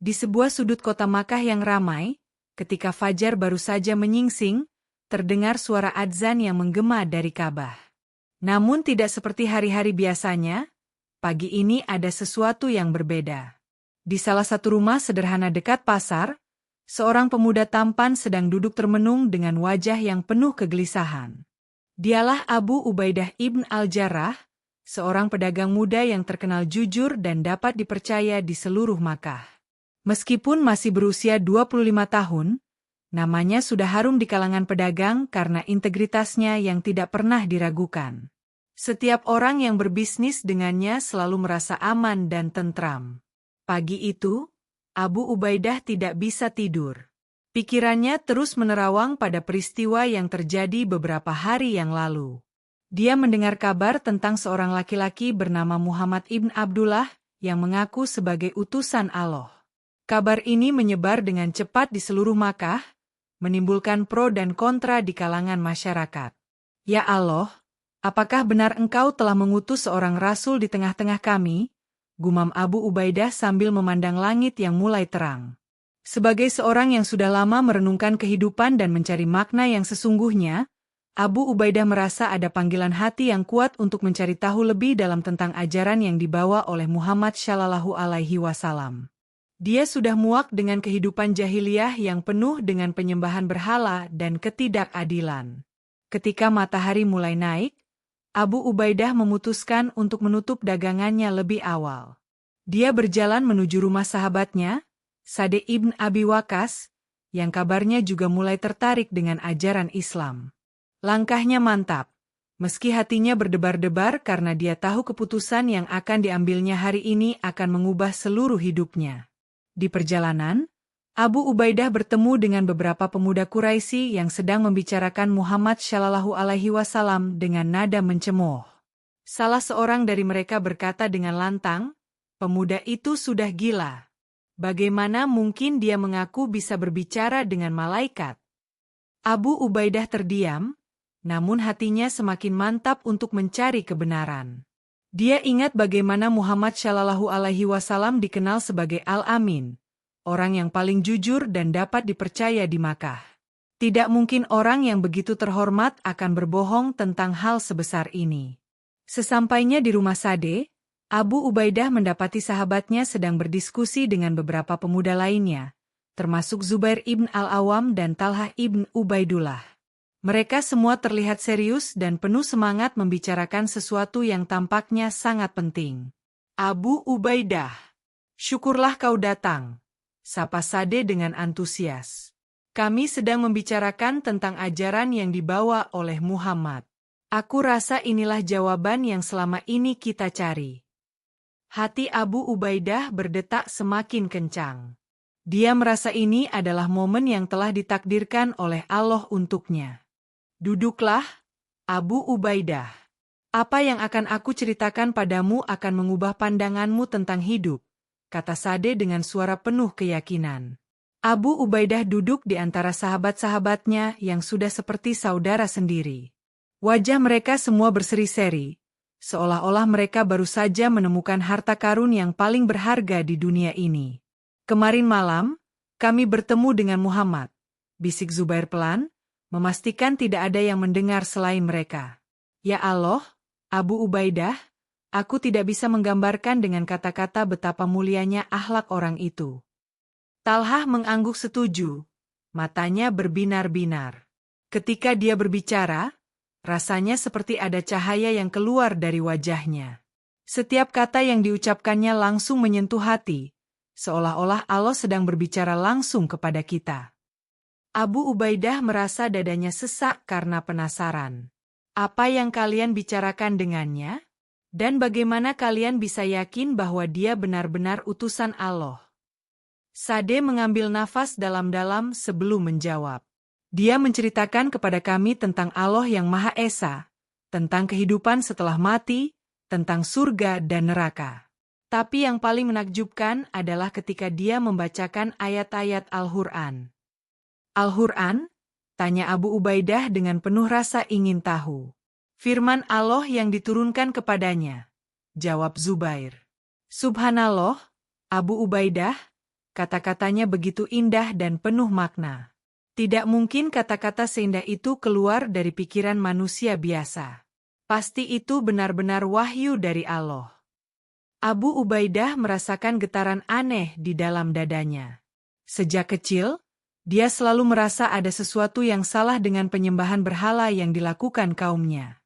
Di sebuah sudut kota Makkah yang ramai, ketika fajar baru saja menyingsing, terdengar suara adzan yang menggema dari Ka'bah. Namun tidak seperti hari-hari biasanya, pagi ini ada sesuatu yang berbeda. Di salah satu rumah sederhana dekat pasar, seorang pemuda tampan sedang duduk termenung dengan wajah yang penuh kegelisahan. Dialah Abu Ubaidah ibn al-Jarrah, seorang pedagang muda yang terkenal jujur dan dapat dipercaya di seluruh Makkah. Meskipun masih berusia 25 tahun, namanya sudah harum di kalangan pedagang karena integritasnya yang tidak pernah diragukan. Setiap orang yang berbisnis dengannya selalu merasa aman dan tentram. Pagi itu, Abu Ubaidah tidak bisa tidur. Pikirannya terus menerawang pada peristiwa yang terjadi beberapa hari yang lalu. Dia mendengar kabar tentang seorang laki-laki bernama Muhammad ibn Abdullah yang mengaku sebagai utusan Allah. Kabar ini menyebar dengan cepat di seluruh Makkah, menimbulkan pro dan kontra di kalangan masyarakat. Ya Allah, apakah benar Engkau telah mengutus seorang rasul di tengah-tengah kami? Gumam Abu Ubaidah sambil memandang langit yang mulai terang. Sebagai seorang yang sudah lama merenungkan kehidupan dan mencari makna yang sesungguhnya, Abu Ubaidah merasa ada panggilan hati yang kuat untuk mencari tahu lebih dalam tentang ajaran yang dibawa oleh Muhammad Shallallahu Alaihi Wasallam. Dia sudah muak dengan kehidupan jahiliyah yang penuh dengan penyembahan berhala dan ketidakadilan. Ketika matahari mulai naik, Abu Ubaidah memutuskan untuk menutup dagangannya lebih awal. Dia berjalan menuju rumah sahabatnya, Sa'd ibn Abi Waqqas, yang kabarnya juga mulai tertarik dengan ajaran Islam. Langkahnya mantap, meski hatinya berdebar-debar karena dia tahu keputusan yang akan diambilnya hari ini akan mengubah seluruh hidupnya. Di perjalanan, Abu Ubaidah bertemu dengan beberapa pemuda Quraisy yang sedang membicarakan Muhammad Shallallahu Alaihi Wasallam dengan nada mencemooh. Salah seorang dari mereka berkata dengan lantang, "Pemuda itu sudah gila. Bagaimana mungkin dia mengaku bisa berbicara dengan malaikat?" Abu Ubaidah terdiam, namun hatinya semakin mantap untuk mencari kebenaran. Dia ingat bagaimana Muhammad Shallallahu Alaihi Wasallam dikenal sebagai Al-Amin, orang yang paling jujur dan dapat dipercaya di Makkah. Tidak mungkin orang yang begitu terhormat akan berbohong tentang hal sebesar ini. Sesampainya di rumah Sa'd, Abu Ubaidah mendapati sahabatnya sedang berdiskusi dengan beberapa pemuda lainnya, termasuk Zubair ibn al-Awwam dan Talhah ibn Ubaidullah. Mereka semua terlihat serius dan penuh semangat membicarakan sesuatu yang tampaknya sangat penting. "Abu Ubaidah, syukurlah kau datang," sapa Sa'd dengan antusias. "Kami sedang membicarakan tentang ajaran yang dibawa oleh Muhammad. Aku rasa inilah jawaban yang selama ini kita cari." Hati Abu Ubaidah berdetak semakin kencang. Dia merasa ini adalah momen yang telah ditakdirkan oleh Allah untuknya. "Duduklah, Abu Ubaidah. Apa yang akan aku ceritakan padamu akan mengubah pandanganmu tentang hidup," kata Sa'd dengan suara penuh keyakinan. Abu Ubaidah duduk di antara sahabat-sahabatnya yang sudah seperti saudara sendiri. Wajah mereka semua berseri-seri, seolah-olah mereka baru saja menemukan harta karun yang paling berharga di dunia ini. "Kemarin malam, kami bertemu dengan Muhammad," bisik Zubair pelan, memastikan tidak ada yang mendengar selain mereka. "Ya Allah, Abu Ubaidah, aku tidak bisa menggambarkan dengan kata-kata betapa mulianya akhlak orang itu." Talhah mengangguk setuju, matanya berbinar-binar. Ketika dia berbicara, rasanya seperti ada cahaya yang keluar dari wajahnya. Setiap kata yang diucapkannya langsung menyentuh hati, seolah-olah Allah sedang berbicara langsung kepada kita. Abu Ubaidah merasa dadanya sesak karena penasaran. "Apa yang kalian bicarakan dengannya? Dan bagaimana kalian bisa yakin bahwa dia benar-benar utusan Allah?" Sa'd mengambil nafas dalam-dalam sebelum menjawab. "Dia menceritakan kepada kami tentang Allah yang Maha Esa, tentang kehidupan setelah mati, tentang surga dan neraka. Tapi yang paling menakjubkan adalah ketika dia membacakan ayat-ayat Al-Quran." "Al-Quran?" tanya Abu Ubaidah dengan penuh rasa ingin tahu. "Firman Allah yang diturunkan kepadanya," jawab Zubair. "Subhanallah, Abu Ubaidah, Kata-katanya begitu indah dan penuh makna. Tidak mungkin kata-kata seindah itu keluar dari pikiran manusia biasa. Pasti itu benar-benar wahyu dari Allah. Abu Ubaidah merasakan getaran aneh di dalam dadanya. Sejak kecil, dia selalu merasa ada sesuatu yang salah dengan penyembahan berhala yang dilakukan kaumnya.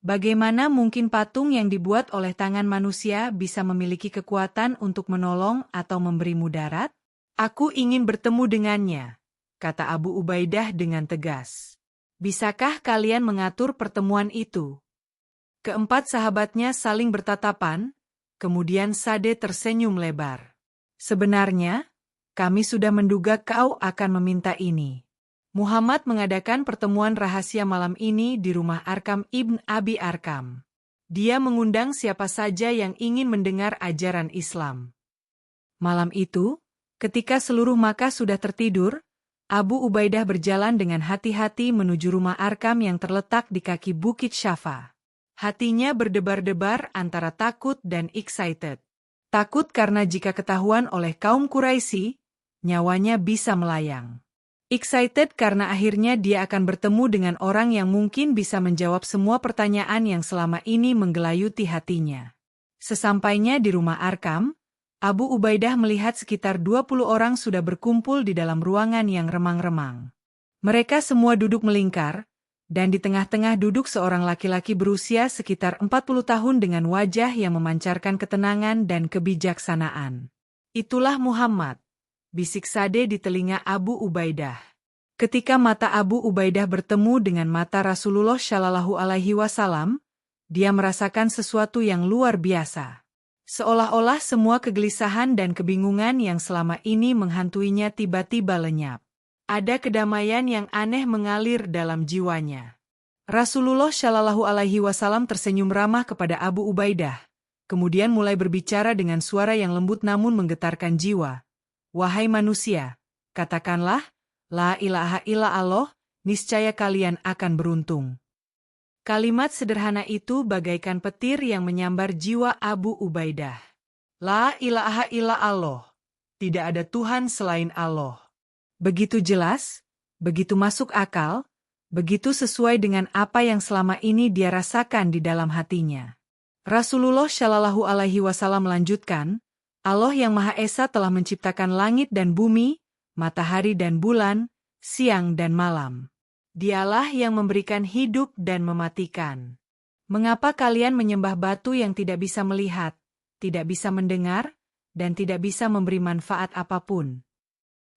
Bagaimana mungkin patung yang dibuat oleh tangan manusia bisa memiliki kekuatan untuk menolong atau memberi mudarat? Aku ingin bertemu dengannya, kata Abu Ubaidah dengan tegas. Bisakah kalian mengatur pertemuan itu? Keempat sahabatnya saling bertatapan, kemudian Sa'd tersenyum lebar. Sebenarnya, kami sudah menduga kau akan meminta ini. Muhammad mengadakan pertemuan rahasia malam ini di rumah Arkam ibn Abi Arkam. Dia mengundang siapa saja yang ingin mendengar ajaran Islam. Malam itu, ketika seluruh Makkah sudah tertidur, Abu Ubaidah berjalan dengan hati-hati menuju rumah Arkam yang terletak di kaki Bukit Syafa. Hatinya berdebar-debar antara takut dan excited. Takut karena jika ketahuan oleh kaum Quraisy, nyawanya bisa melayang. Excited karena akhirnya dia akan bertemu dengan orang yang mungkin bisa menjawab semua pertanyaan yang selama ini menggelayuti hatinya. Sesampainya di rumah Arkam, Abu Ubaidah melihat sekitar 20 orang sudah berkumpul di dalam ruangan yang remang-remang. Mereka semua duduk melingkar, dan di tengah-tengah duduk seorang laki-laki berusia sekitar 40 tahun dengan wajah yang memancarkan ketenangan dan kebijaksanaan. Itulah Muhammad, bisik Sa'd di telinga Abu Ubaidah. Ketika mata Abu Ubaidah bertemu dengan mata Rasulullah Shallallahu Alaihi Wasallam, dia merasakan sesuatu yang luar biasa. Seolah-olah semua kegelisahan dan kebingungan yang selama ini menghantuinya tiba-tiba lenyap. Ada kedamaian yang aneh mengalir dalam jiwanya. Rasulullah Shallallahu Alaihi Wasallam tersenyum ramah kepada Abu Ubaidah, kemudian mulai berbicara dengan suara yang lembut namun menggetarkan jiwa. Wahai manusia, katakanlah, La ilaha illallah, niscaya kalian akan beruntung. Kalimat sederhana itu bagaikan petir yang menyambar jiwa Abu Ubaidah. La ilaha illallah, tidak ada Tuhan selain Allah. Begitu jelas, begitu masuk akal, begitu sesuai dengan apa yang selama ini dia rasakan di dalam hatinya. Rasulullah Shallallahu Alaihi Wasallam melanjutkan, Allah yang Maha Esa telah menciptakan langit dan bumi, matahari dan bulan, siang dan malam. Dialah yang memberikan hidup dan mematikan. Mengapa kalian menyembah batu yang tidak bisa melihat, tidak bisa mendengar, dan tidak bisa memberi manfaat apapun?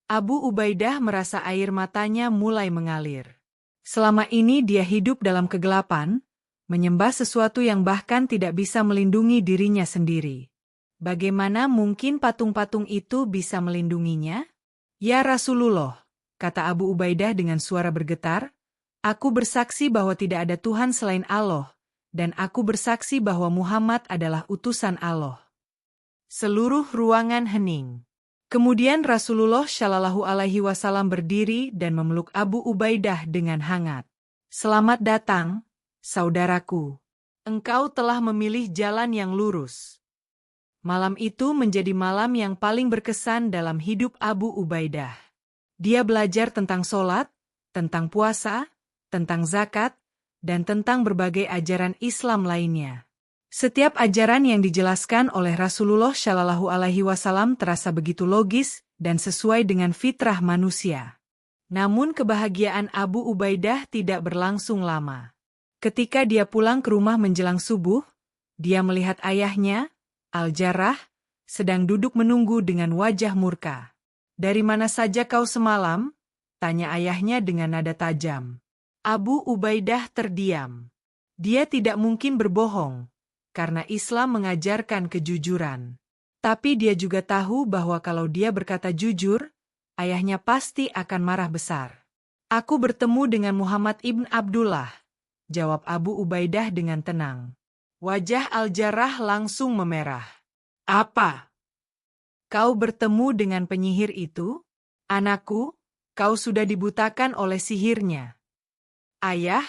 Abu Ubaidah merasa air matanya mulai mengalir. Selama ini dia hidup dalam kegelapan, menyembah sesuatu yang bahkan tidak bisa melindungi dirinya sendiri. Bagaimana mungkin patung-patung itu bisa melindunginya? Ya Rasulullah, kata Abu Ubaidah dengan suara bergetar, aku bersaksi bahwa tidak ada Tuhan selain Allah, dan aku bersaksi bahwa Muhammad adalah utusan Allah. Seluruh ruangan hening. Kemudian Rasulullah Shallallahu Alaihi Wasallam berdiri dan memeluk Abu Ubaidah dengan hangat. Selamat datang, saudaraku. Engkau telah memilih jalan yang lurus. Malam itu menjadi malam yang paling berkesan dalam hidup Abu Ubaidah. Dia belajar tentang sholat, tentang puasa, tentang zakat, dan tentang berbagai ajaran Islam lainnya. Setiap ajaran yang dijelaskan oleh Rasulullah Shallallahu Alaihi Wasallam terasa begitu logis dan sesuai dengan fitrah manusia. Namun kebahagiaan Abu Ubaidah tidak berlangsung lama. Ketika dia pulang ke rumah menjelang subuh, dia melihat ayahnya, Al-Jarrah, sedang duduk menunggu dengan wajah murka. Dari mana saja kau semalam? Tanya ayahnya dengan nada tajam. Abu Ubaidah terdiam. Dia tidak mungkin berbohong, karena Islam mengajarkan kejujuran. Tapi dia juga tahu bahwa kalau dia berkata jujur, ayahnya pasti akan marah besar. Aku bertemu dengan Muhammad ibn Abdullah, jawab Abu Ubaidah dengan tenang. Wajah Al-Jarrah langsung memerah. Apa? Kau bertemu dengan penyihir itu? Anakku, kau sudah dibutakan oleh sihirnya. Ayah,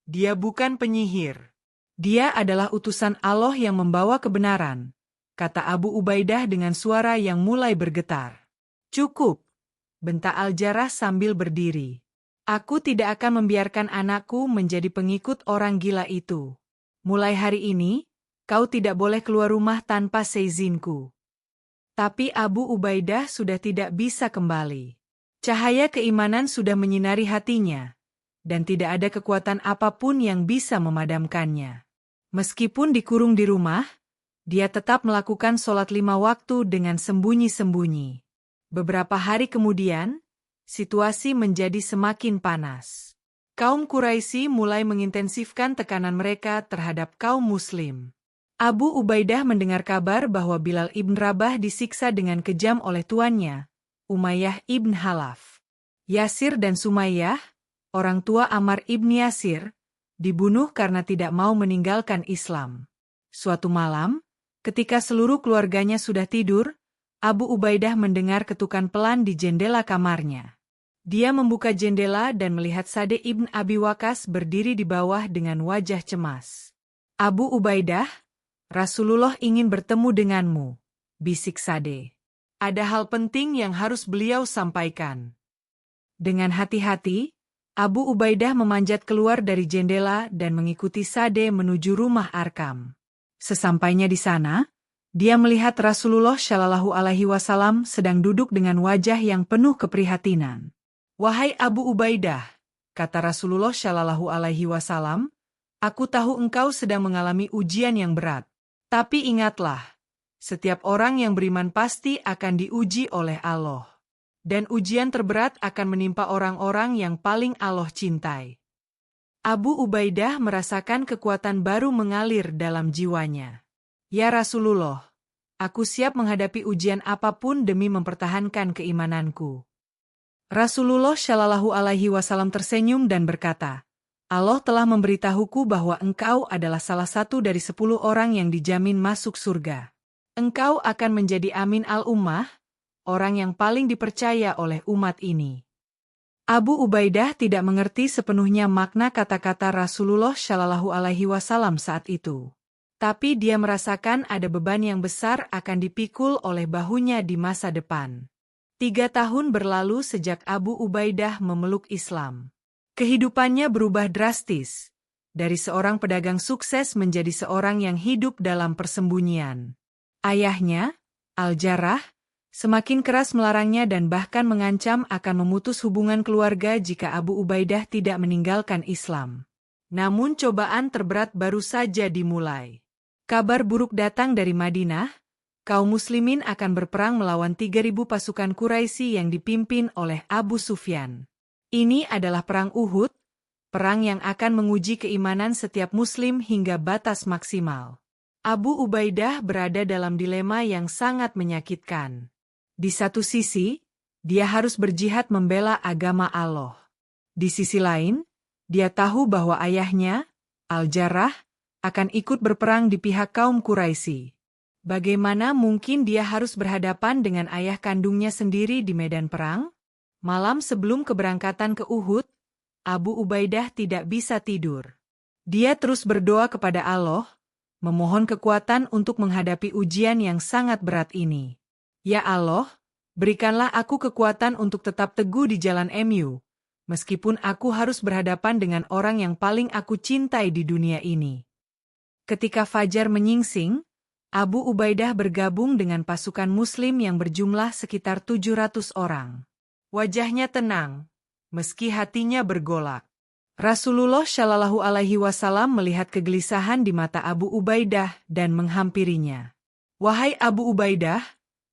dia bukan penyihir. Dia adalah utusan Allah yang membawa kebenaran, kata Abu Ubaidah dengan suara yang mulai bergetar. Cukup, bentak Al-Jarrah sambil berdiri. Aku tidak akan membiarkan anakku menjadi pengikut orang gila itu. Mulai hari ini, kau tidak boleh keluar rumah tanpa seizinku. Tapi Abu Ubaidah sudah tidak bisa kembali. Cahaya keimanan sudah menyinari hatinya, dan tidak ada kekuatan apapun yang bisa memadamkannya. Meskipun dikurung di rumah, dia tetap melakukan sholat 5 waktu dengan sembunyi-sembunyi. Beberapa hari kemudian, situasi menjadi semakin panas. Kaum Quraisy mulai mengintensifkan tekanan mereka terhadap kaum Muslim. Abu Ubaidah mendengar kabar bahwa Bilal ibn Rabah disiksa dengan kejam oleh tuannya, Umayyah ibn Halaf. Yasir dan Sumayyah, orang tua Ammar ibn Yasir, dibunuh karena tidak mau meninggalkan Islam. Suatu malam, ketika seluruh keluarganya sudah tidur, Abu Ubaidah mendengar ketukan pelan di jendela kamarnya. Dia membuka jendela dan melihat Sa'd ibn Abi Waqqas berdiri di bawah dengan wajah cemas. Abu Ubaidah, Rasulullah ingin bertemu denganmu, bisik Sa'd. Ada hal penting yang harus beliau sampaikan. Dengan hati-hati, Abu Ubaidah memanjat keluar dari jendela dan mengikuti Sa'd menuju rumah Arkam. Sesampainya di sana, dia melihat Rasulullah Shallallahu Alaihi Wasallam sedang duduk dengan wajah yang penuh keprihatinan. Wahai Abu Ubaidah, kata Rasulullah Shallallahu Alaihi Wasallam, aku tahu engkau sedang mengalami ujian yang berat. Tapi ingatlah, setiap orang yang beriman pasti akan diuji oleh Allah. Dan ujian terberat akan menimpa orang-orang yang paling Allah cintai. Abu Ubaidah merasakan kekuatan baru mengalir dalam jiwanya. Ya Rasulullah, aku siap menghadapi ujian apapun demi mempertahankan keimananku. Rasulullah Shallallahu Alaihi Wasallam tersenyum dan berkata, Allah telah memberitahuku bahwa engkau adalah salah satu dari 10 orang yang dijamin masuk surga. Engkau akan menjadi amin al-ummah, orang yang paling dipercaya oleh umat ini. Abu Ubaidah tidak mengerti sepenuhnya makna kata-kata Rasulullah Shallallahu Alaihi Wasallam saat itu. Tapi dia merasakan ada beban yang besar akan dipikul oleh bahunya di masa depan. 3 tahun berlalu sejak Abu Ubaidah memeluk Islam. Kehidupannya berubah drastis, dari seorang pedagang sukses menjadi seorang yang hidup dalam persembunyian. Ayahnya, Al-Jarrah, semakin keras melarangnya dan bahkan mengancam akan memutus hubungan keluarga jika Abu Ubaidah tidak meninggalkan Islam. Namun cobaan terberat baru saja dimulai. Kabar buruk datang dari Madinah. Kaum muslimin akan berperang melawan 3.000 pasukan Quraisy yang dipimpin oleh Abu Sufyan. Ini adalah perang Uhud, perang yang akan menguji keimanan setiap muslim hingga batas maksimal. Abu Ubaidah berada dalam dilema yang sangat menyakitkan. Di satu sisi, dia harus berjihad membela agama Allah. Di sisi lain, dia tahu bahwa ayahnya, Al-Jarrah, akan ikut berperang di pihak kaum Quraisy. Bagaimana mungkin dia harus berhadapan dengan ayah kandungnya sendiri di medan perang? Malam sebelum keberangkatan ke Uhud, Abu Ubaidah tidak bisa tidur. Dia terus berdoa kepada Allah, memohon kekuatan untuk menghadapi ujian yang sangat berat ini. Ya Allah, berikanlah aku kekuatan untuk tetap teguh di jalan MU, meskipun aku harus berhadapan dengan orang yang paling aku cintai di dunia ini. Ketika fajar menyingsing, Abu Ubaidah bergabung dengan pasukan Muslim yang berjumlah sekitar 700 orang. Wajahnya tenang, meski hatinya bergolak. Rasulullah Shallallahu Alaihi Wasallam melihat kegelisahan di mata Abu Ubaidah dan menghampirinya. Wahai Abu Ubaidah,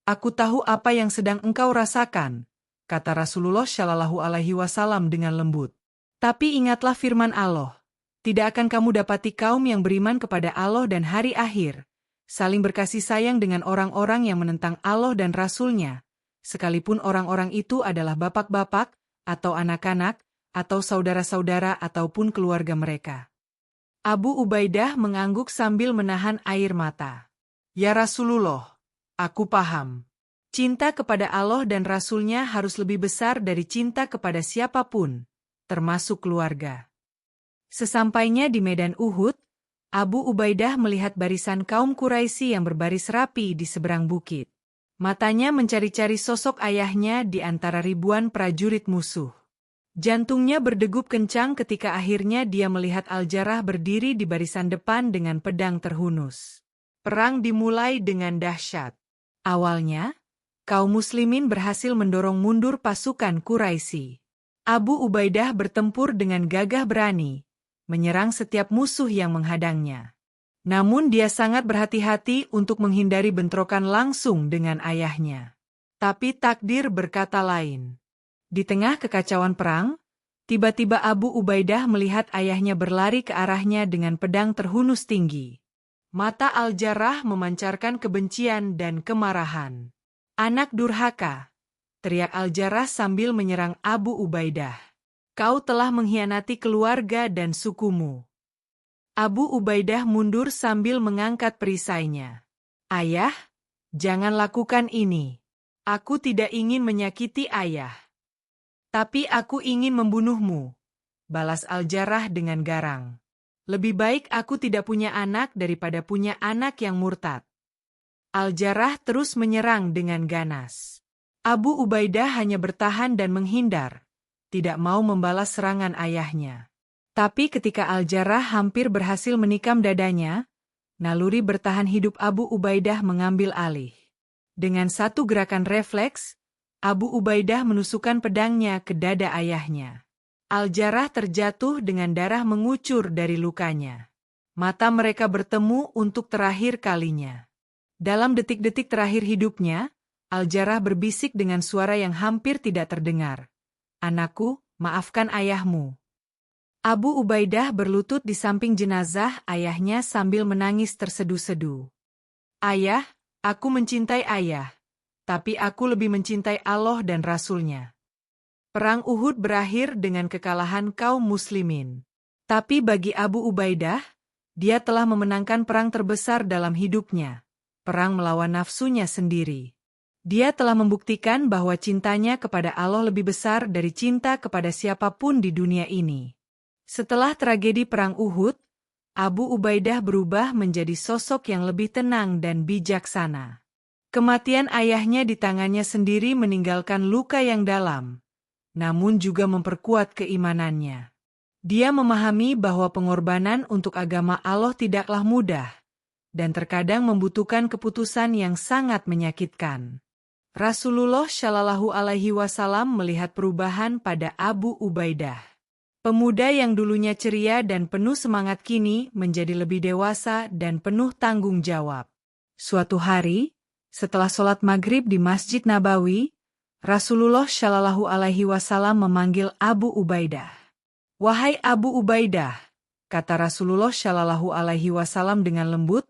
aku tahu apa yang sedang engkau rasakan, kata Rasulullah Shallallahu Alaihi Wasallam dengan lembut. Tapi ingatlah firman Allah, tidak akan kamu dapati kaum yang beriman kepada Allah dan hari akhir, saling berkasih sayang dengan orang-orang yang menentang Allah dan Rasul-Nya, sekalipun orang-orang itu adalah bapak-bapak, atau anak-anak, atau saudara-saudara ataupun keluarga mereka. Abu Ubaidah mengangguk sambil menahan air mata. Ya Rasulullah, aku paham. Cinta kepada Allah dan Rasul-Nya harus lebih besar dari cinta kepada siapapun, termasuk keluarga. Sesampainya di medan Uhud, Abu Ubaidah melihat barisan kaum Quraisy yang berbaris rapi di seberang bukit. Matanya mencari-cari sosok ayahnya di antara ribuan prajurit musuh. Jantungnya berdegup kencang ketika akhirnya dia melihat Al-Jarrah berdiri di barisan depan dengan pedang terhunus. Perang dimulai dengan dahsyat. Awalnya, kaum muslimin berhasil mendorong mundur pasukan Quraisy. Abu Ubaidah bertempur dengan gagah berani, menyerang setiap musuh yang menghadangnya. Namun dia sangat berhati-hati untuk menghindari bentrokan langsung dengan ayahnya. Tapi takdir berkata lain. Di tengah kekacauan perang, tiba-tiba Abu Ubaidah melihat ayahnya berlari ke arahnya dengan pedang terhunus tinggi. Mata Al-Jarrah memancarkan kebencian dan kemarahan. "Anak durhaka!" teriak Al-Jarrah sambil menyerang Abu Ubaidah. "Kau telah mengkhianati keluarga dan sukumu." Abu Ubaidah mundur sambil mengangkat perisainya. "Ayah, jangan lakukan ini. Aku tidak ingin menyakiti ayah. Tapi aku ingin membunuhmu," balas Al-Jarrah dengan garang. "Lebih baik aku tidak punya anak daripada punya anak yang murtad." Al-Jarrah terus menyerang dengan ganas. Abu Ubaidah hanya bertahan dan menghindar, tidak mau membalas serangan ayahnya. Tapi ketika Al-Jarrah hampir berhasil menikam dadanya, naluri bertahan hidup Abu Ubaidah mengambil alih. Dengan satu gerakan refleks, Abu Ubaidah menusukkan pedangnya ke dada ayahnya. Al-Jarrah terjatuh dengan darah mengucur dari lukanya. Mata mereka bertemu untuk terakhir kalinya. Dalam detik-detik terakhir hidupnya, Al-Jarrah berbisik dengan suara yang hampir tidak terdengar. "Anakku, maafkan ayahmu." Abu Ubaidah berlutut di samping jenazah ayahnya sambil menangis tersedu-sedu. "Ayah, aku mencintai ayah. Tapi aku lebih mencintai Allah dan Rasul-Nya." Perang Uhud berakhir dengan kekalahan kaum muslimin. Tapi bagi Abu Ubaidah, dia telah memenangkan perang terbesar dalam hidupnya. Perang melawan nafsunya sendiri. Dia telah membuktikan bahwa cintanya kepada Allah lebih besar dari cinta kepada siapapun di dunia ini. Setelah tragedi Perang Uhud, Abu Ubaidah berubah menjadi sosok yang lebih tenang dan bijaksana. Kematian ayahnya di tangannya sendiri meninggalkan luka yang dalam, namun juga memperkuat keimanannya. Dia memahami bahwa pengorbanan untuk agama Allah tidaklah mudah, dan terkadang membutuhkan keputusan yang sangat menyakitkan. Rasulullah Shallallahu Alaihi Wasallam melihat perubahan pada Abu Ubaidah. Pemuda yang dulunya ceria dan penuh semangat kini menjadi lebih dewasa dan penuh tanggung jawab. Suatu hari, setelah sholat maghrib di Masjid Nabawi, Rasulullah Shallallahu Alaihi Wasallam memanggil Abu Ubaidah. "Wahai Abu Ubaidah," kata Rasulullah Shallallahu Alaihi Wasallam dengan lembut,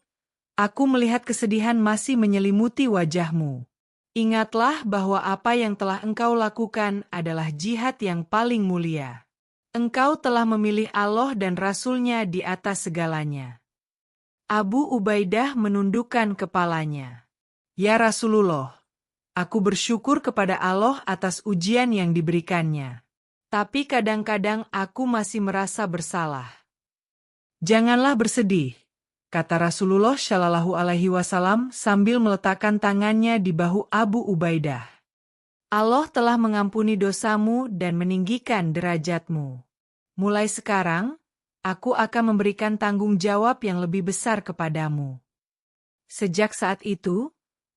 "aku melihat kesedihan masih menyelimuti wajahmu. Ingatlah bahwa apa yang telah engkau lakukan adalah jihad yang paling mulia. Engkau telah memilih Allah dan Rasul-Nya di atas segalanya." Abu Ubaidah menundukkan kepalanya. "Ya Rasulullah, aku bersyukur kepada Allah atas ujian yang diberikannya. Tapi kadang-kadang aku masih merasa bersalah." "Janganlah bersedih," kata Rasulullah Shallallahu Alaihi Wasallam sambil meletakkan tangannya di bahu Abu Ubaidah. "Allah telah mengampuni dosamu dan meninggikan derajatmu. Mulai sekarang, aku akan memberikan tanggung jawab yang lebih besar kepadamu." Sejak saat itu,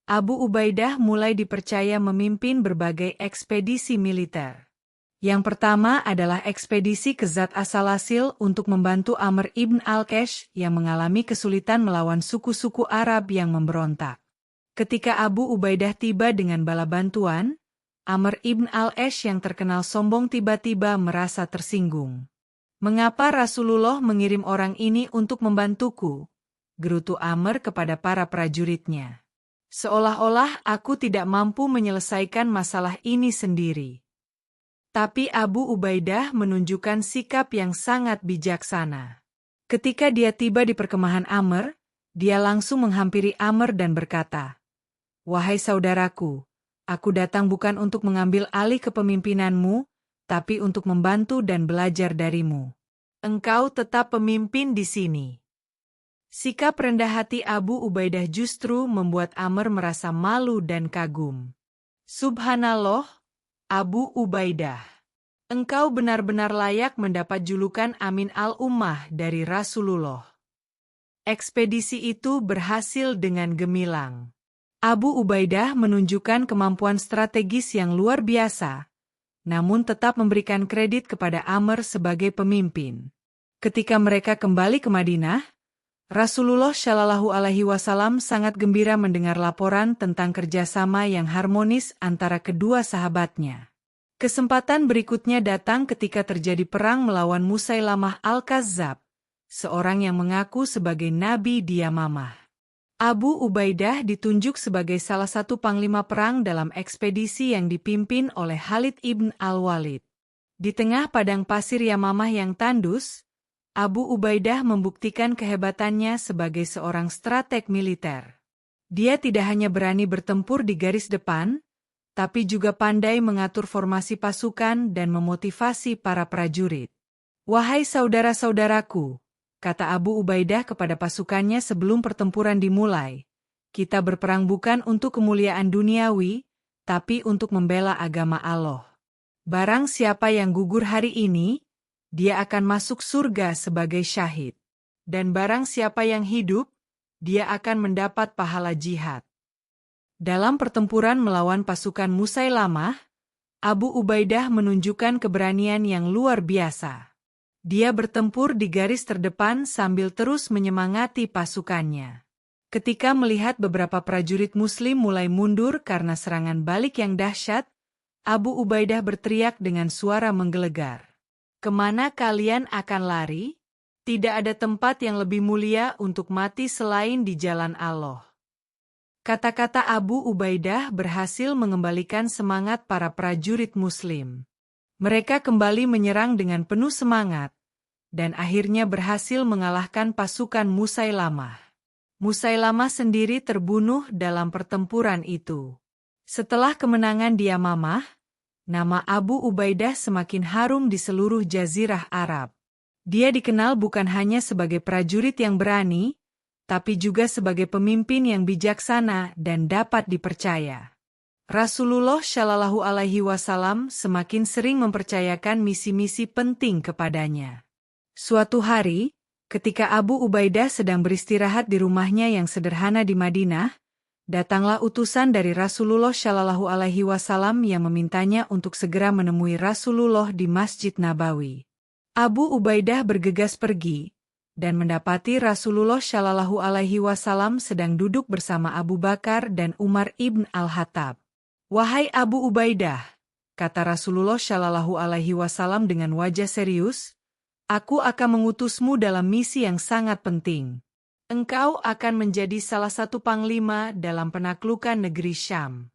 Abu Ubaidah mulai dipercaya memimpin berbagai ekspedisi militer. Yang pertama adalah ekspedisi ke Zat As-Salasil untuk membantu Amr ibn al-Kesh yang mengalami kesulitan melawan suku-suku Arab yang memberontak. Ketika Abu Ubaidah tiba dengan bala bantuan, Amr ibn al-Kesh yang terkenal sombong tiba-tiba merasa tersinggung. "Mengapa Rasulullah mengirim orang ini untuk membantuku?" gerutu Amr kepada para prajuritnya. "Seolah-olah aku tidak mampu menyelesaikan masalah ini sendiri." Tapi Abu Ubaidah menunjukkan sikap yang sangat bijaksana. Ketika dia tiba di perkemahan Amr, dia langsung menghampiri Amr dan berkata, "Wahai saudaraku, aku datang bukan untuk mengambil alih kepemimpinanmu, tapi untuk membantu dan belajar darimu. Engkau tetap pemimpin di sini. Sikap rendah hati Abu Ubaidah justru membuat Amr merasa malu dan kagum. Subhanallah, Abu Ubaidah. Engkau benar-benar layak mendapat julukan Amin al-Ummah dari Rasulullah. Ekspedisi itu berhasil dengan gemilang. Abu Ubaidah menunjukkan kemampuan strategis yang luar biasa, namun tetap memberikan kredit kepada Amr sebagai pemimpin. Ketika mereka kembali ke Madinah, Rasulullah Shallallahu Alaihi Wasallam sangat gembira mendengar laporan tentang kerjasama yang harmonis antara kedua sahabatnya. Kesempatan berikutnya datang ketika terjadi perang melawan Musailamah Al-Kazzab, seorang yang mengaku sebagai Nabi di Yamamah. Abu Ubaidah ditunjuk sebagai salah satu panglima perang dalam ekspedisi yang dipimpin oleh Khalid ibn al-Walid. Di tengah padang pasir Yamamah yang tandus, Abu Ubaidah membuktikan kehebatannya sebagai seorang strateg militer. Dia tidak hanya berani bertempur di garis depan, tapi juga pandai mengatur formasi pasukan dan memotivasi para prajurit. "Wahai saudara-saudaraku," kata Abu Ubaidah kepada pasukannya sebelum pertempuran dimulai, "kita berperang bukan untuk kemuliaan duniawi, tapi untuk membela agama Allah. Barang siapa yang gugur hari ini, dia akan masuk surga sebagai syahid. Dan barang siapa yang hidup, dia akan mendapat pahala jihad." Dalam pertempuran melawan pasukan Musailamah, Abu Ubaidah menunjukkan keberanian yang luar biasa. Dia bertempur di garis terdepan sambil terus menyemangati pasukannya. Ketika melihat beberapa prajurit Muslim mulai mundur karena serangan balik yang dahsyat, Abu Ubaidah berteriak dengan suara menggelegar, "Kemana kalian akan lari? Tidak ada tempat yang lebih mulia untuk mati selain di jalan Allah." Kata-kata Abu Ubaidah berhasil mengembalikan semangat para prajurit Muslim. Mereka kembali menyerang dengan penuh semangat, dan akhirnya berhasil mengalahkan pasukan Musailamah. Musailamah sendiri terbunuh dalam pertempuran itu. Setelah kemenangan di Yamamah, nama Abu Ubaidah semakin harum di seluruh jazirah Arab. Dia dikenal bukan hanya sebagai prajurit yang berani, tapi juga sebagai pemimpin yang bijaksana dan dapat dipercaya. Rasulullah Shallallahu Alaihi Wasallam semakin sering mempercayakan misi-misi penting kepadanya. Suatu hari, ketika Abu Ubaidah sedang beristirahat di rumahnya yang sederhana di Madinah, datanglah utusan dari Rasulullah Shallallahu Alaihi Wasallam yang memintanya untuk segera menemui Rasulullah di Masjid Nabawi. Abu Ubaidah bergegas pergi dan mendapati Rasulullah Shallallahu Alaihi Wasallam sedang duduk bersama Abu Bakar dan Umar ibn al-Khattab. "Wahai Abu Ubaidah," kata Rasulullah Shallallahu Alaihi Wasallam dengan wajah serius, "aku akan mengutusmu dalam misi yang sangat penting. Engkau akan menjadi salah satu panglima dalam penaklukan negeri Syam."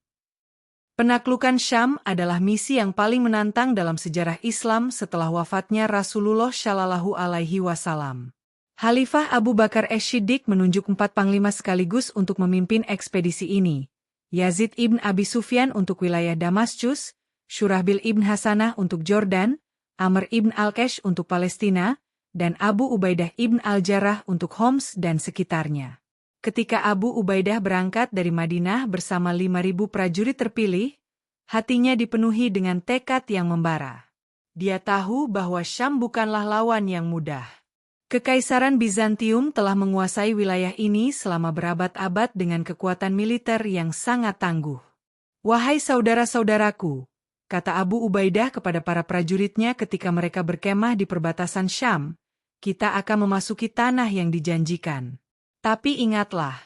Penaklukan Syam adalah misi yang paling menantang dalam sejarah Islam setelah wafatnya Rasulullah Shallallahu Alaihi Wasallam. Khalifah Abu Bakar Ash-Shiddiq menunjuk 4 panglima sekaligus untuk memimpin ekspedisi ini. Yazid ibn Abi Sufyan untuk wilayah Damaskus, Syurahbil ibn Hasanah untuk Jordan, Amr ibn al-Kesh untuk Palestina, dan Abu Ubaidah ibn al-Jarrah untuk Homs dan sekitarnya. Ketika Abu Ubaidah berangkat dari Madinah bersama 5.000 prajurit terpilih, hatinya dipenuhi dengan tekad yang membara. Dia tahu bahwa Syam bukanlah lawan yang mudah. Kekaisaran Bizantium telah menguasai wilayah ini selama berabad-abad dengan kekuatan militer yang sangat tangguh. "Wahai saudara-saudaraku," kata Abu Ubaidah kepada para prajuritnya ketika mereka berkemah di perbatasan Syam, "kita akan memasuki tanah yang dijanjikan. Tapi ingatlah,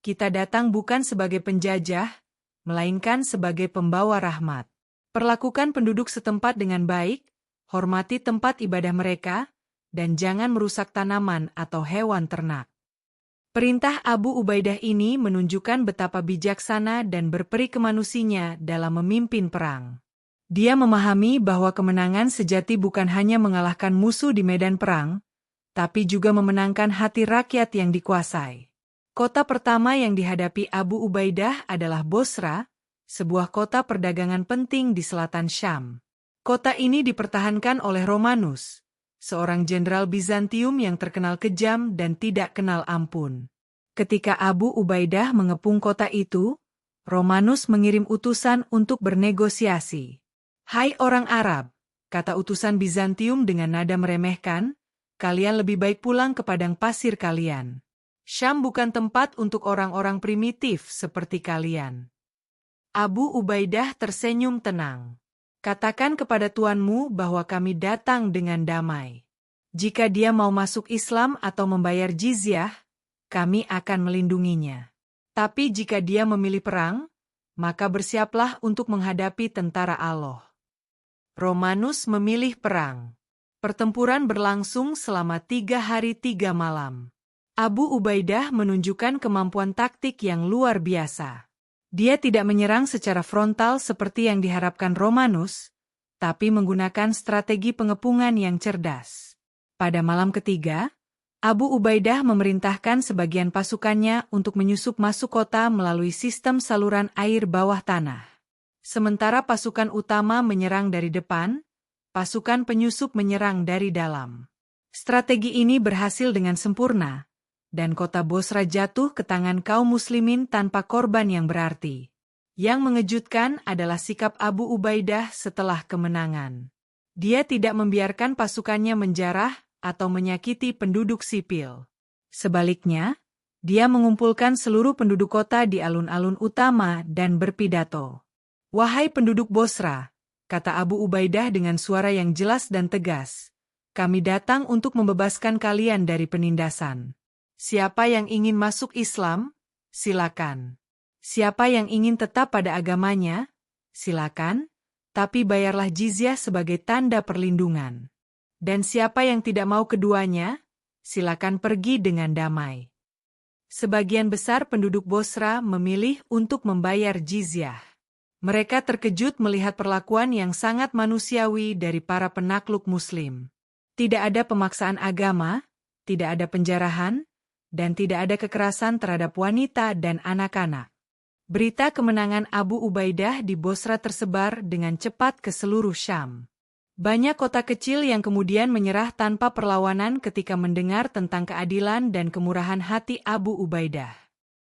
kita datang bukan sebagai penjajah, melainkan sebagai pembawa rahmat. Perlakukan penduduk setempat dengan baik, hormati tempat ibadah mereka, dan jangan merusak tanaman atau hewan ternak." Perintah Abu Ubaidah ini menunjukkan betapa bijaksana dan berperi kemanusianya dalam memimpin perang. Dia memahami bahwa kemenangan sejati bukan hanya mengalahkan musuh di medan perang, tapi juga memenangkan hati rakyat yang dikuasai. Kota pertama yang dihadapi Abu Ubaidah adalah Bosra, sebuah kota perdagangan penting di selatan Syam. Kota ini dipertahankan oleh Romanus, seorang jenderal Bizantium yang terkenal kejam dan tidak kenal ampun. Ketika Abu Ubaidah mengepung kota itu, Romanus mengirim utusan untuk bernegosiasi. "Hai orang Arab," kata utusan Bizantium dengan nada meremehkan, "kalian lebih baik pulang ke padang pasir kalian. Syam bukan tempat untuk orang-orang primitif seperti kalian." Abu Ubaidah tersenyum tenang. "Katakan kepada tuanmu bahwa kami datang dengan damai. Jika dia mau masuk Islam atau membayar jizyah, kami akan melindunginya. Tapi jika dia memilih perang, maka bersiaplah untuk menghadapi tentara Allah." Romanus memilih perang. Pertempuran berlangsung selama 3 hari 3 malam. Abu Ubaidah menunjukkan kemampuan taktik yang luar biasa. Dia tidak menyerang secara frontal seperti yang diharapkan Romanus, tapi menggunakan strategi pengepungan yang cerdas. Pada malam ketiga, Abu Ubaidah memerintahkan sebagian pasukannya untuk menyusup masuk kota melalui sistem saluran air bawah tanah. Sementara pasukan utama menyerang dari depan, pasukan penyusup menyerang dari dalam. Strategi ini berhasil dengan sempurna, dan kota Bosra jatuh ke tangan kaum muslimin tanpa korban yang berarti. Yang mengejutkan adalah sikap Abu Ubaidah setelah kemenangan. Dia tidak membiarkan pasukannya menjarah atau menyakiti penduduk sipil. Sebaliknya, dia mengumpulkan seluruh penduduk kota di alun-alun utama dan berpidato. "Wahai penduduk Bosra," kata Abu Ubaidah dengan suara yang jelas dan tegas, "kami datang untuk membebaskan kalian dari penindasan. Siapa yang ingin masuk Islam, silakan. Siapa yang ingin tetap pada agamanya, silakan, tapi bayarlah jizyah sebagai tanda perlindungan. Dan siapa yang tidak mau keduanya, silakan pergi dengan damai." Sebagian besar penduduk Bosra memilih untuk membayar jizyah. Mereka terkejut melihat perlakuan yang sangat manusiawi dari para penakluk Muslim. Tidak ada pemaksaan agama, tidak ada penjarahan, dan tidak ada kekerasan terhadap wanita dan anak-anak. Berita kemenangan Abu Ubaidah di Bosra tersebar dengan cepat ke seluruh Syam. Banyak kota kecil yang kemudian menyerah tanpa perlawanan ketika mendengar tentang keadilan dan kemurahan hati Abu Ubaidah.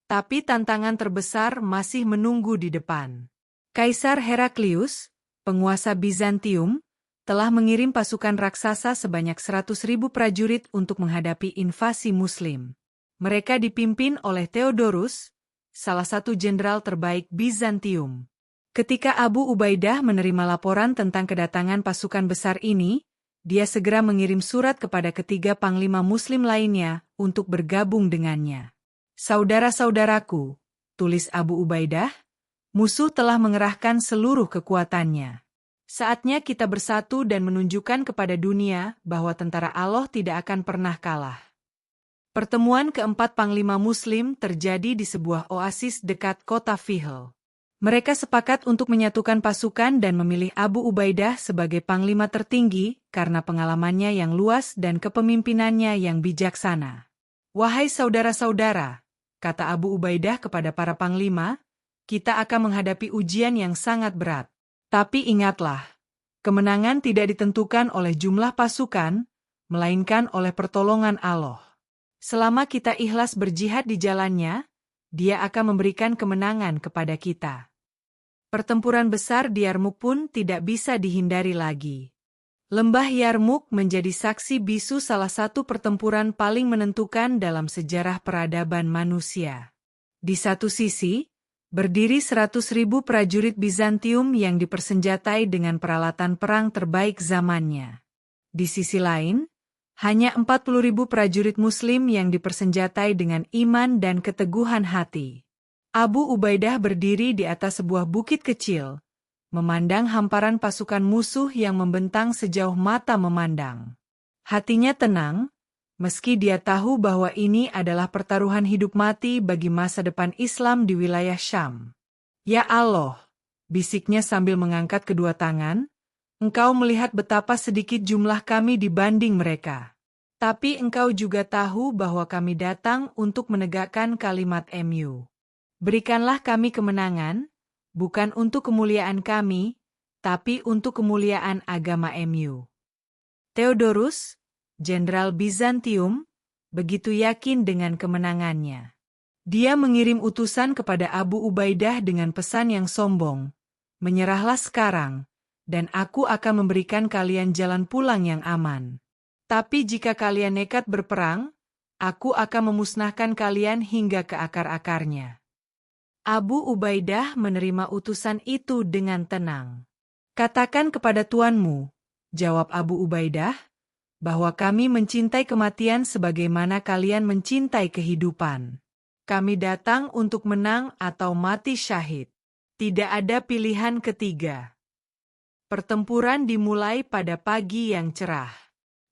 Tapi tantangan terbesar masih menunggu di depan. Kaisar Heraklius, penguasa Bizantium, telah mengirim pasukan raksasa sebanyak 100.000 prajurit untuk menghadapi invasi Muslim. Mereka dipimpin oleh Theodorus, salah satu jenderal terbaik Bizantium. Ketika Abu Ubaidah menerima laporan tentang kedatangan pasukan besar ini, dia segera mengirim surat kepada ketiga panglima Muslim lainnya untuk bergabung dengannya. "Saudara-saudaraku," tulis Abu Ubaidah, "musuh telah mengerahkan seluruh kekuatannya. Saatnya kita bersatu dan menunjukkan kepada dunia bahwa tentara Allah tidak akan pernah kalah." Pertemuan keempat panglima Muslim terjadi di sebuah oasis dekat kota Fihl. Mereka sepakat untuk menyatukan pasukan dan memilih Abu Ubaidah sebagai panglima tertinggi karena pengalamannya yang luas dan kepemimpinannya yang bijaksana. "Wahai saudara-saudara," kata Abu Ubaidah kepada para panglima, "kita akan menghadapi ujian yang sangat berat. Tapi ingatlah, kemenangan tidak ditentukan oleh jumlah pasukan, melainkan oleh pertolongan Allah. Selama kita ikhlas berjihad di jalannya, Dia akan memberikan kemenangan kepada kita." Pertempuran besar di Yarmuk pun tidak bisa dihindari lagi. Lembah Yarmuk menjadi saksi bisu salah satu pertempuran paling menentukan dalam sejarah peradaban manusia. Di satu sisi, berdiri 100.000 prajurit Bizantium yang dipersenjatai dengan peralatan perang terbaik zamannya. Di sisi lain, hanya 40.000 prajurit Muslim yang dipersenjatai dengan iman dan keteguhan hati. Abu Ubaidah berdiri di atas sebuah bukit kecil, memandang hamparan pasukan musuh yang membentang sejauh mata memandang. Hatinya tenang, meski dia tahu bahwa ini adalah pertaruhan hidup mati bagi masa depan Islam di wilayah Syam. "Ya Allah," bisiknya sambil mengangkat kedua tangan, "Engkau melihat betapa sedikit jumlah kami dibanding mereka. Tapi Engkau juga tahu bahwa kami datang untuk menegakkan kalimat MU. Berikanlah kami kemenangan, bukan untuk kemuliaan kami, tapi untuk kemuliaan agama MU." Theodorus, Jenderal Bizantium, begitu yakin dengan kemenangannya. Dia mengirim utusan kepada Abu Ubaidah dengan pesan yang sombong, "Menyerahlah sekarang, dan aku akan memberikan kalian jalan pulang yang aman. Tapi jika kalian nekat berperang, aku akan memusnahkan kalian hingga ke akar-akarnya." Abu Ubaidah menerima utusan itu dengan tenang. "Katakan kepada tuanmu," jawab Abu Ubaidah, "bahwa kami mencintai kematian sebagaimana kalian mencintai kehidupan. Kami datang untuk menang atau mati syahid. Tidak ada pilihan ketiga." Pertempuran dimulai pada pagi yang cerah.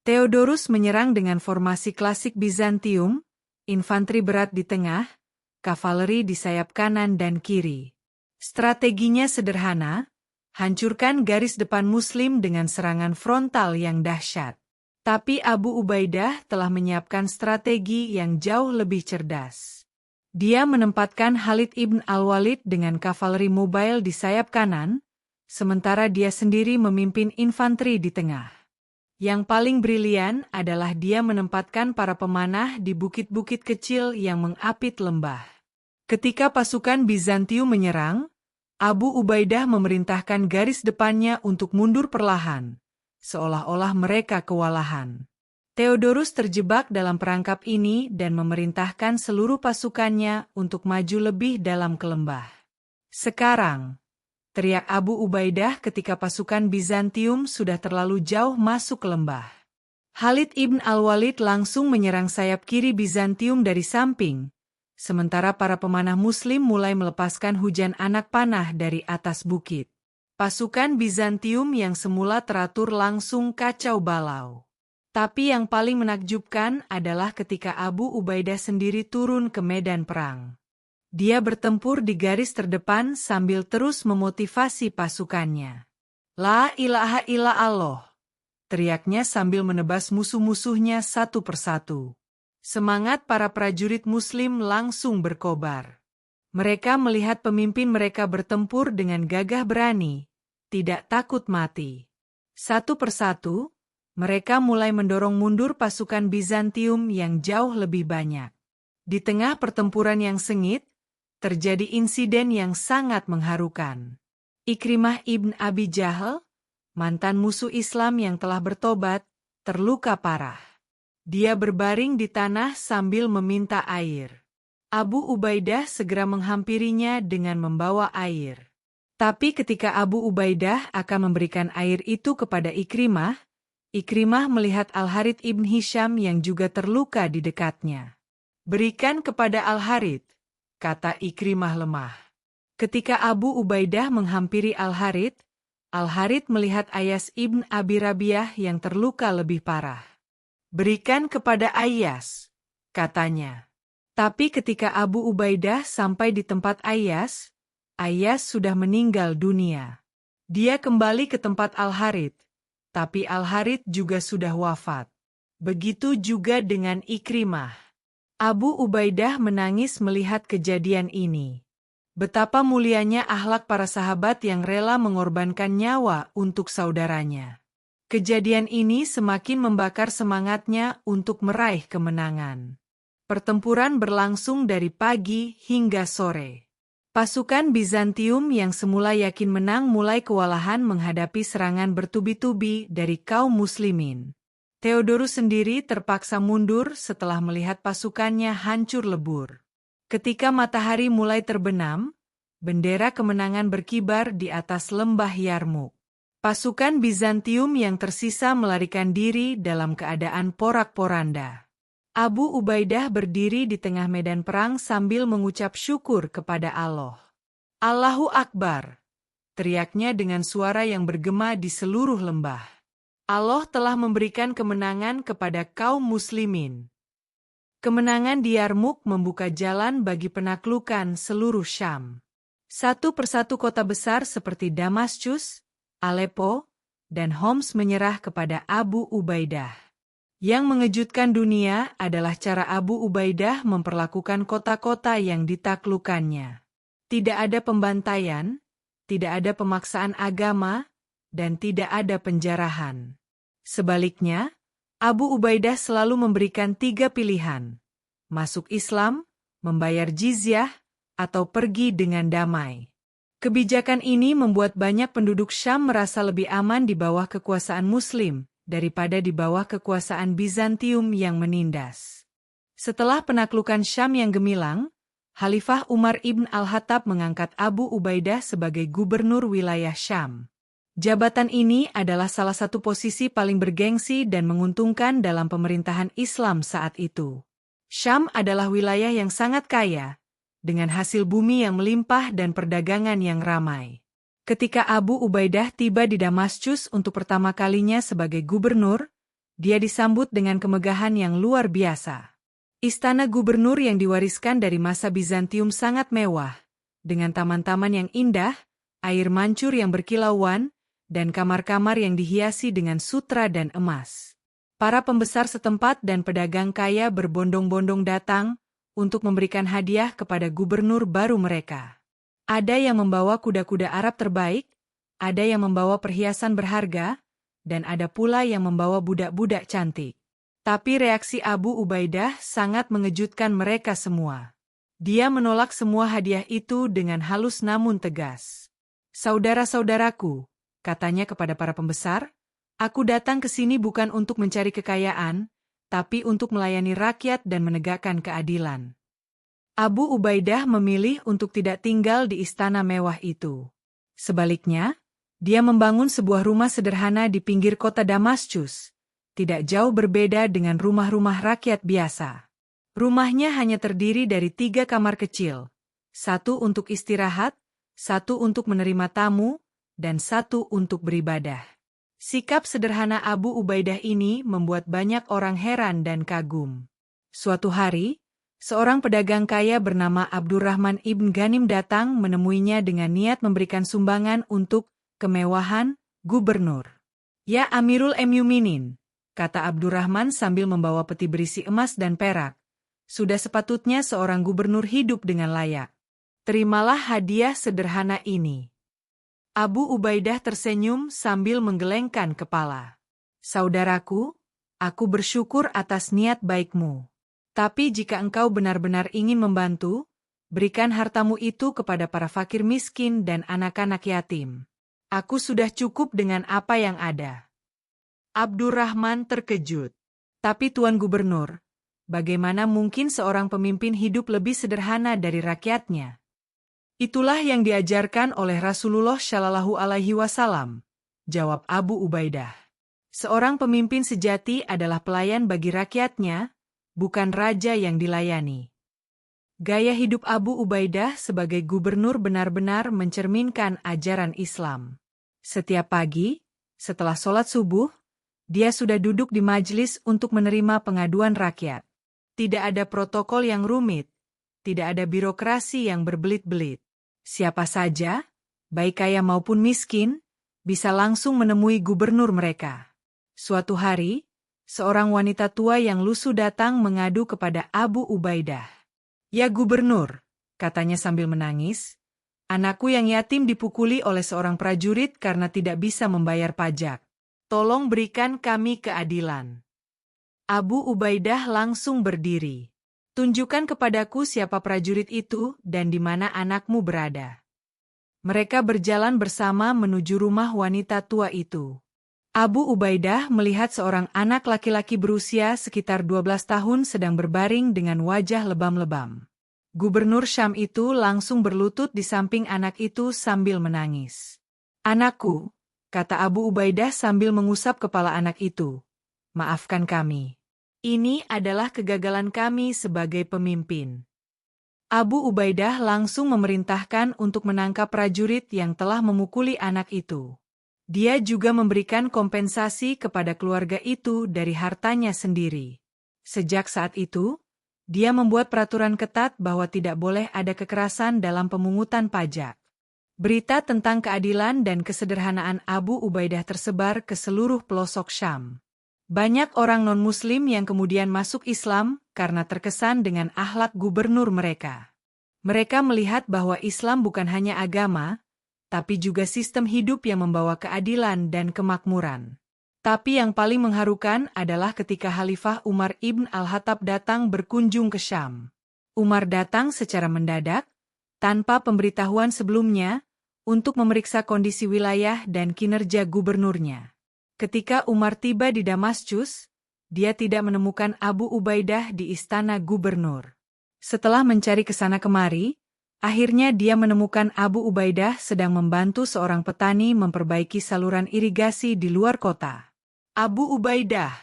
Theodorus menyerang dengan formasi klasik Bizantium, infanteri berat di tengah, kavaleri di sayap kanan dan kiri. Strateginya sederhana, hancurkan garis depan Muslim dengan serangan frontal yang dahsyat. Tapi Abu Ubaidah telah menyiapkan strategi yang jauh lebih cerdas. Dia menempatkan Khalid ibn al-Walid dengan kavaleri mobile di sayap kanan, sementara dia sendiri memimpin infanteri di tengah. Yang paling brilian adalah dia menempatkan para pemanah di bukit-bukit kecil yang mengapit lembah. Ketika pasukan Bizantium menyerang, Abu Ubaidah memerintahkan garis depannya untuk mundur perlahan, seolah-olah mereka kewalahan. Theodorus terjebak dalam perangkap ini dan memerintahkan seluruh pasukannya untuk maju lebih dalam ke lembah. "Sekarang!" teriak Abu Ubaidah ketika pasukan Bizantium sudah terlalu jauh masuk ke lembah. Khalid ibn al-Walid langsung menyerang sayap kiri Bizantium dari samping, sementara para pemanah Muslim mulai melepaskan hujan anak panah dari atas bukit. Pasukan Bizantium yang semula teratur langsung kacau balau. Tapi yang paling menakjubkan adalah ketika Abu Ubaidah sendiri turun ke medan perang. Dia bertempur di garis terdepan sambil terus memotivasi pasukannya. "La ilaha illallah," teriaknya sambil menebas musuh-musuhnya satu persatu. Semangat para prajurit Muslim langsung berkobar. Mereka melihat pemimpin mereka bertempur dengan gagah berani, tidak takut mati. Satu persatu, mereka mulai mendorong mundur pasukan Bizantium yang jauh lebih banyak. Di tengah pertempuran yang sengit, terjadi insiden yang sangat mengharukan. Ikrimah ibn Abi Jahal, mantan musuh Islam yang telah bertobat, terluka parah. Dia berbaring di tanah sambil meminta air. Abu Ubaidah segera menghampirinya dengan membawa air. Tapi ketika Abu Ubaidah akan memberikan air itu kepada Ikrimah, Ikrimah melihat Al-Harith ibn Hisham yang juga terluka di dekatnya. "Berikan kepada Al-Harith," kata Ikrimah lemah. Ketika Abu Ubaidah menghampiri Al-Harith, Al-Harith melihat Ayas ibn Abi Rabiah yang terluka lebih parah. "Berikan kepada Ayas," katanya. Tapi ketika Abu Ubaidah sampai di tempat Ayas, Ayas sudah meninggal dunia. Dia kembali ke tempat Al-Harith, tapi Al-Harith juga sudah wafat. Begitu juga dengan Ikrimah. Abu Ubaidah menangis melihat kejadian ini. Betapa mulianya akhlak para sahabat yang rela mengorbankan nyawa untuk saudaranya. Kejadian ini semakin membakar semangatnya untuk meraih kemenangan. Pertempuran berlangsung dari pagi hingga sore. Pasukan Bizantium yang semula yakin menang mulai kewalahan menghadapi serangan bertubi-tubi dari kaum muslimin. Theodorus sendiri terpaksa mundur setelah melihat pasukannya hancur lebur. Ketika matahari mulai terbenam, bendera kemenangan berkibar di atas lembah Yarmuk. Pasukan Bizantium yang tersisa melarikan diri dalam keadaan porak-poranda. Abu Ubaidah berdiri di tengah medan perang sambil mengucap syukur kepada Allah. "Allahu Akbar!" teriaknya dengan suara yang bergema di seluruh lembah. Allah telah memberikan kemenangan kepada kaum muslimin. Kemenangan di Yarmuk membuka jalan bagi penaklukan seluruh Syam. Satu persatu kota besar seperti Damaskus, Aleppo, dan Homs menyerah kepada Abu Ubaidah. Yang mengejutkan dunia adalah cara Abu Ubaidah memperlakukan kota-kota yang ditaklukkannya. Tidak ada pembantaian, tidak ada pemaksaan agama, dan tidak ada penjarahan. Sebaliknya, Abu Ubaidah selalu memberikan 3 pilihan: masuk Islam, membayar jizyah, atau pergi dengan damai. Kebijakan ini membuat banyak penduduk Syam merasa lebih aman di bawah kekuasaan Muslim daripada di bawah kekuasaan Bizantium yang menindas. Setelah penaklukan Syam yang gemilang, Khalifah Umar ibn al-Khattab mengangkat Abu Ubaidah sebagai gubernur wilayah Syam. Jabatan ini adalah salah satu posisi paling bergengsi dan menguntungkan dalam pemerintahan Islam saat itu. Syam adalah wilayah yang sangat kaya, dengan hasil bumi yang melimpah dan perdagangan yang ramai. Ketika Abu Ubaidah tiba di Damaskus untuk pertama kalinya sebagai gubernur, dia disambut dengan kemegahan yang luar biasa. Istana gubernur yang diwariskan dari masa Bizantium sangat mewah, dengan taman-taman yang indah, air mancur yang berkilauan, dan kamar-kamar yang dihiasi dengan sutra dan emas. Para pembesar setempat dan pedagang kaya berbondong-bondong datang untuk memberikan hadiah kepada gubernur baru mereka. Ada yang membawa kuda-kuda Arab terbaik, ada yang membawa perhiasan berharga, dan ada pula yang membawa budak-budak cantik. Tapi reaksi Abu Ubaidah sangat mengejutkan mereka semua. Dia menolak semua hadiah itu dengan halus namun tegas. "Saudara-saudaraku," katanya kepada para pembesar, "aku datang ke sini bukan untuk mencari kekayaan, tapi untuk melayani rakyat dan menegakkan keadilan." Abu Ubaidah memilih untuk tidak tinggal di istana mewah itu. Sebaliknya, dia membangun sebuah rumah sederhana di pinggir kota Damaskus, tidak jauh berbeda dengan rumah-rumah rakyat biasa. Rumahnya hanya terdiri dari 3 kamar kecil, 1 untuk istirahat, 1 untuk menerima tamu, dan 1 untuk beribadah. Sikap sederhana Abu Ubaidah ini membuat banyak orang heran dan kagum. Suatu hari, seorang pedagang kaya bernama Abdurrahman ibn Ghanim datang menemuinya dengan niat memberikan sumbangan untuk kemewahan gubernur. "Ya Amirul Mukminin," kata Abdurrahman sambil membawa peti berisi emas dan perak, "sudah sepatutnya seorang gubernur hidup dengan layak. Terimalah hadiah sederhana ini." Abu Ubaidah tersenyum sambil menggelengkan kepala. "Saudaraku, aku bersyukur atas niat baikmu. Tapi jika engkau benar-benar ingin membantu, berikan hartamu itu kepada para fakir miskin dan anak-anak yatim. Aku sudah cukup dengan apa yang ada." Abdurrahman terkejut. "Tapi Tuan Gubernur, bagaimana mungkin seorang pemimpin hidup lebih sederhana dari rakyatnya?" "Itulah yang diajarkan oleh Rasulullah Shallallahu Alaihi Wasallam," jawab Abu Ubaidah. "Seorang pemimpin sejati adalah pelayan bagi rakyatnya, bukan raja yang dilayani." Gaya hidup Abu Ubaidah sebagai gubernur benar-benar mencerminkan ajaran Islam. Setiap pagi, setelah sholat subuh, dia sudah duduk di majelis untuk menerima pengaduan rakyat. Tidak ada protokol yang rumit, tidak ada birokrasi yang berbelit-belit. Siapa saja, baik kaya maupun miskin, bisa langsung menemui gubernur mereka. Suatu hari, seorang wanita tua yang lusuh datang mengadu kepada Abu Ubaidah. "Ya Gubernur," katanya sambil menangis, "anakku yang yatim dipukuli oleh seorang prajurit karena tidak bisa membayar pajak. Tolong berikan kami keadilan." Abu Ubaidah langsung berdiri. "Tunjukkan kepadaku siapa prajurit itu dan di mana anakmu berada." Mereka berjalan bersama menuju rumah wanita tua itu. Abu Ubaidah melihat seorang anak laki-laki berusia sekitar 12 tahun sedang berbaring dengan wajah lebam-lebam. Gubernur Syam itu langsung berlutut di samping anak itu sambil menangis. "Anakku," kata Abu Ubaidah sambil mengusap kepala anak itu, "maafkan kami. Ini adalah kegagalan kami sebagai pemimpin." Abu Ubaidah langsung memerintahkan untuk menangkap prajurit yang telah memukuli anak itu. Dia juga memberikan kompensasi kepada keluarga itu dari hartanya sendiri. Sejak saat itu, dia membuat peraturan ketat bahwa tidak boleh ada kekerasan dalam pemungutan pajak. Berita tentang keadilan dan kesederhanaan Abu Ubaidah tersebar ke seluruh pelosok Syam. Banyak orang non-Muslim yang kemudian masuk Islam karena terkesan dengan akhlak gubernur mereka. Mereka melihat bahwa Islam bukan hanya agama, tapi juga sistem hidup yang membawa keadilan dan kemakmuran. Tapi yang paling mengharukan adalah ketika Khalifah Umar ibn al-Khattab datang berkunjung ke Syam. Umar datang secara mendadak, tanpa pemberitahuan sebelumnya, untuk memeriksa kondisi wilayah dan kinerja gubernurnya. Ketika Umar tiba di Damaskus, dia tidak menemukan Abu Ubaidah di istana gubernur. Setelah mencari kesana kemari, akhirnya dia menemukan Abu Ubaidah sedang membantu seorang petani memperbaiki saluran irigasi di luar kota. Abu Ubaidah,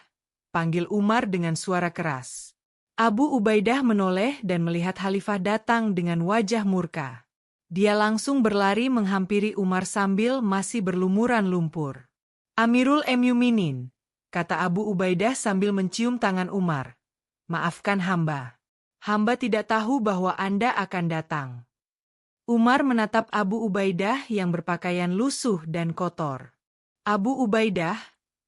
panggil Umar dengan suara keras. Abu Ubaidah menoleh dan melihat Khalifah datang dengan wajah murka. Dia langsung berlari menghampiri Umar sambil masih berlumuran lumpur. Amirul Mukminin, kata Abu Ubaidah sambil mencium tangan Umar. Maafkan hamba. Hamba tidak tahu bahwa Anda akan datang. Umar menatap Abu Ubaidah yang berpakaian lusuh dan kotor. Abu Ubaidah,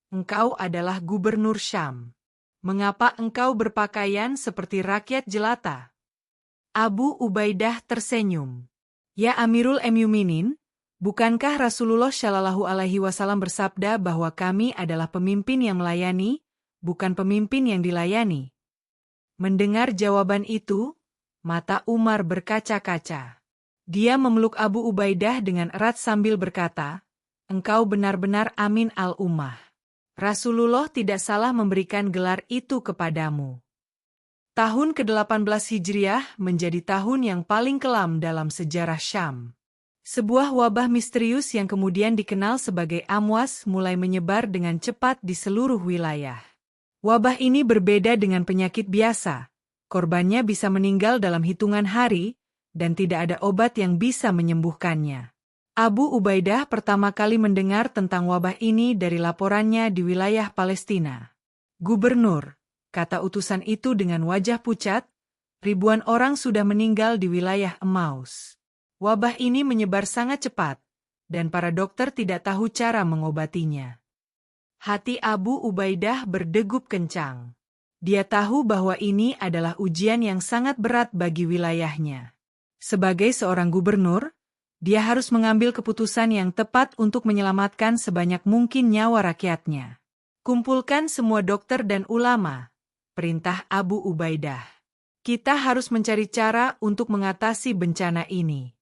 engkau adalah gubernur Syam. Mengapa engkau berpakaian seperti rakyat jelata? Abu Ubaidah tersenyum. Ya Amirul Mukminin, bukankah Rasulullah Shallallahu Alaihi Wasallam bersabda bahwa kami adalah pemimpin yang melayani, bukan pemimpin yang dilayani? Mendengar jawaban itu, mata Umar berkaca-kaca. Dia memeluk Abu Ubaidah dengan erat sambil berkata, engkau benar-benar amin al-ummah. Rasulullah tidak salah memberikan gelar itu kepadamu. Tahun ke-18 Hijriah menjadi tahun yang paling kelam dalam sejarah Syam. Sebuah wabah misterius yang kemudian dikenal sebagai Amwas mulai menyebar dengan cepat di seluruh wilayah. Wabah ini berbeda dengan penyakit biasa. Korbannya bisa meninggal dalam hitungan hari, dan tidak ada obat yang bisa menyembuhkannya. Abu Ubaidah pertama kali mendengar tentang wabah ini dari laporannya di wilayah Palestina. Gubernur, kata utusan itu dengan wajah pucat, ribuan orang sudah meninggal di wilayah Emmaus. Wabah ini menyebar sangat cepat, dan para dokter tidak tahu cara mengobatinya. Hati Abu Ubaidah berdegup kencang. Dia tahu bahwa ini adalah ujian yang sangat berat bagi wilayahnya. Sebagai seorang gubernur, dia harus mengambil keputusan yang tepat untuk menyelamatkan sebanyak mungkin nyawa rakyatnya. Kumpulkan semua dokter dan ulama, perintah Abu Ubaidah. Kita harus mencari cara untuk mengatasi bencana ini.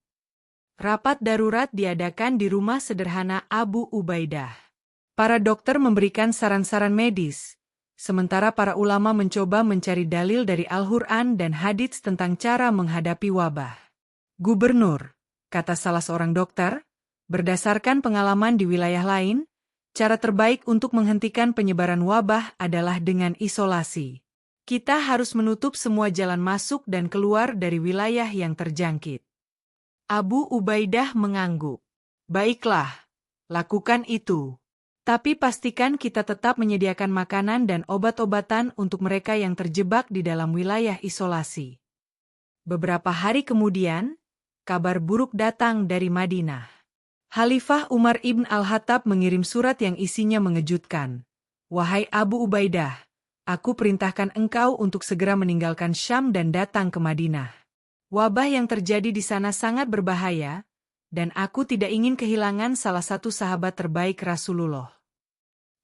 Rapat darurat diadakan di rumah sederhana Abu Ubaidah. Para dokter memberikan saran-saran medis, sementara para ulama mencoba mencari dalil dari Al-Quran dan hadits tentang cara menghadapi wabah. Gubernur, kata salah seorang dokter, berdasarkan pengalaman di wilayah lain, cara terbaik untuk menghentikan penyebaran wabah adalah dengan isolasi. Kita harus menutup semua jalan masuk dan keluar dari wilayah yang terjangkit. Abu Ubaidah mengangguk. Baiklah, lakukan itu. Tapi pastikan kita tetap menyediakan makanan dan obat-obatan untuk mereka yang terjebak di dalam wilayah isolasi. Beberapa hari kemudian, kabar buruk datang dari Madinah. Khalifah Umar ibn al-Khattab mengirim surat yang isinya mengejutkan. Wahai Abu Ubaidah, aku perintahkan engkau untuk segera meninggalkan Syam dan datang ke Madinah. Wabah yang terjadi di sana sangat berbahaya, dan aku tidak ingin kehilangan salah satu sahabat terbaik Rasulullah.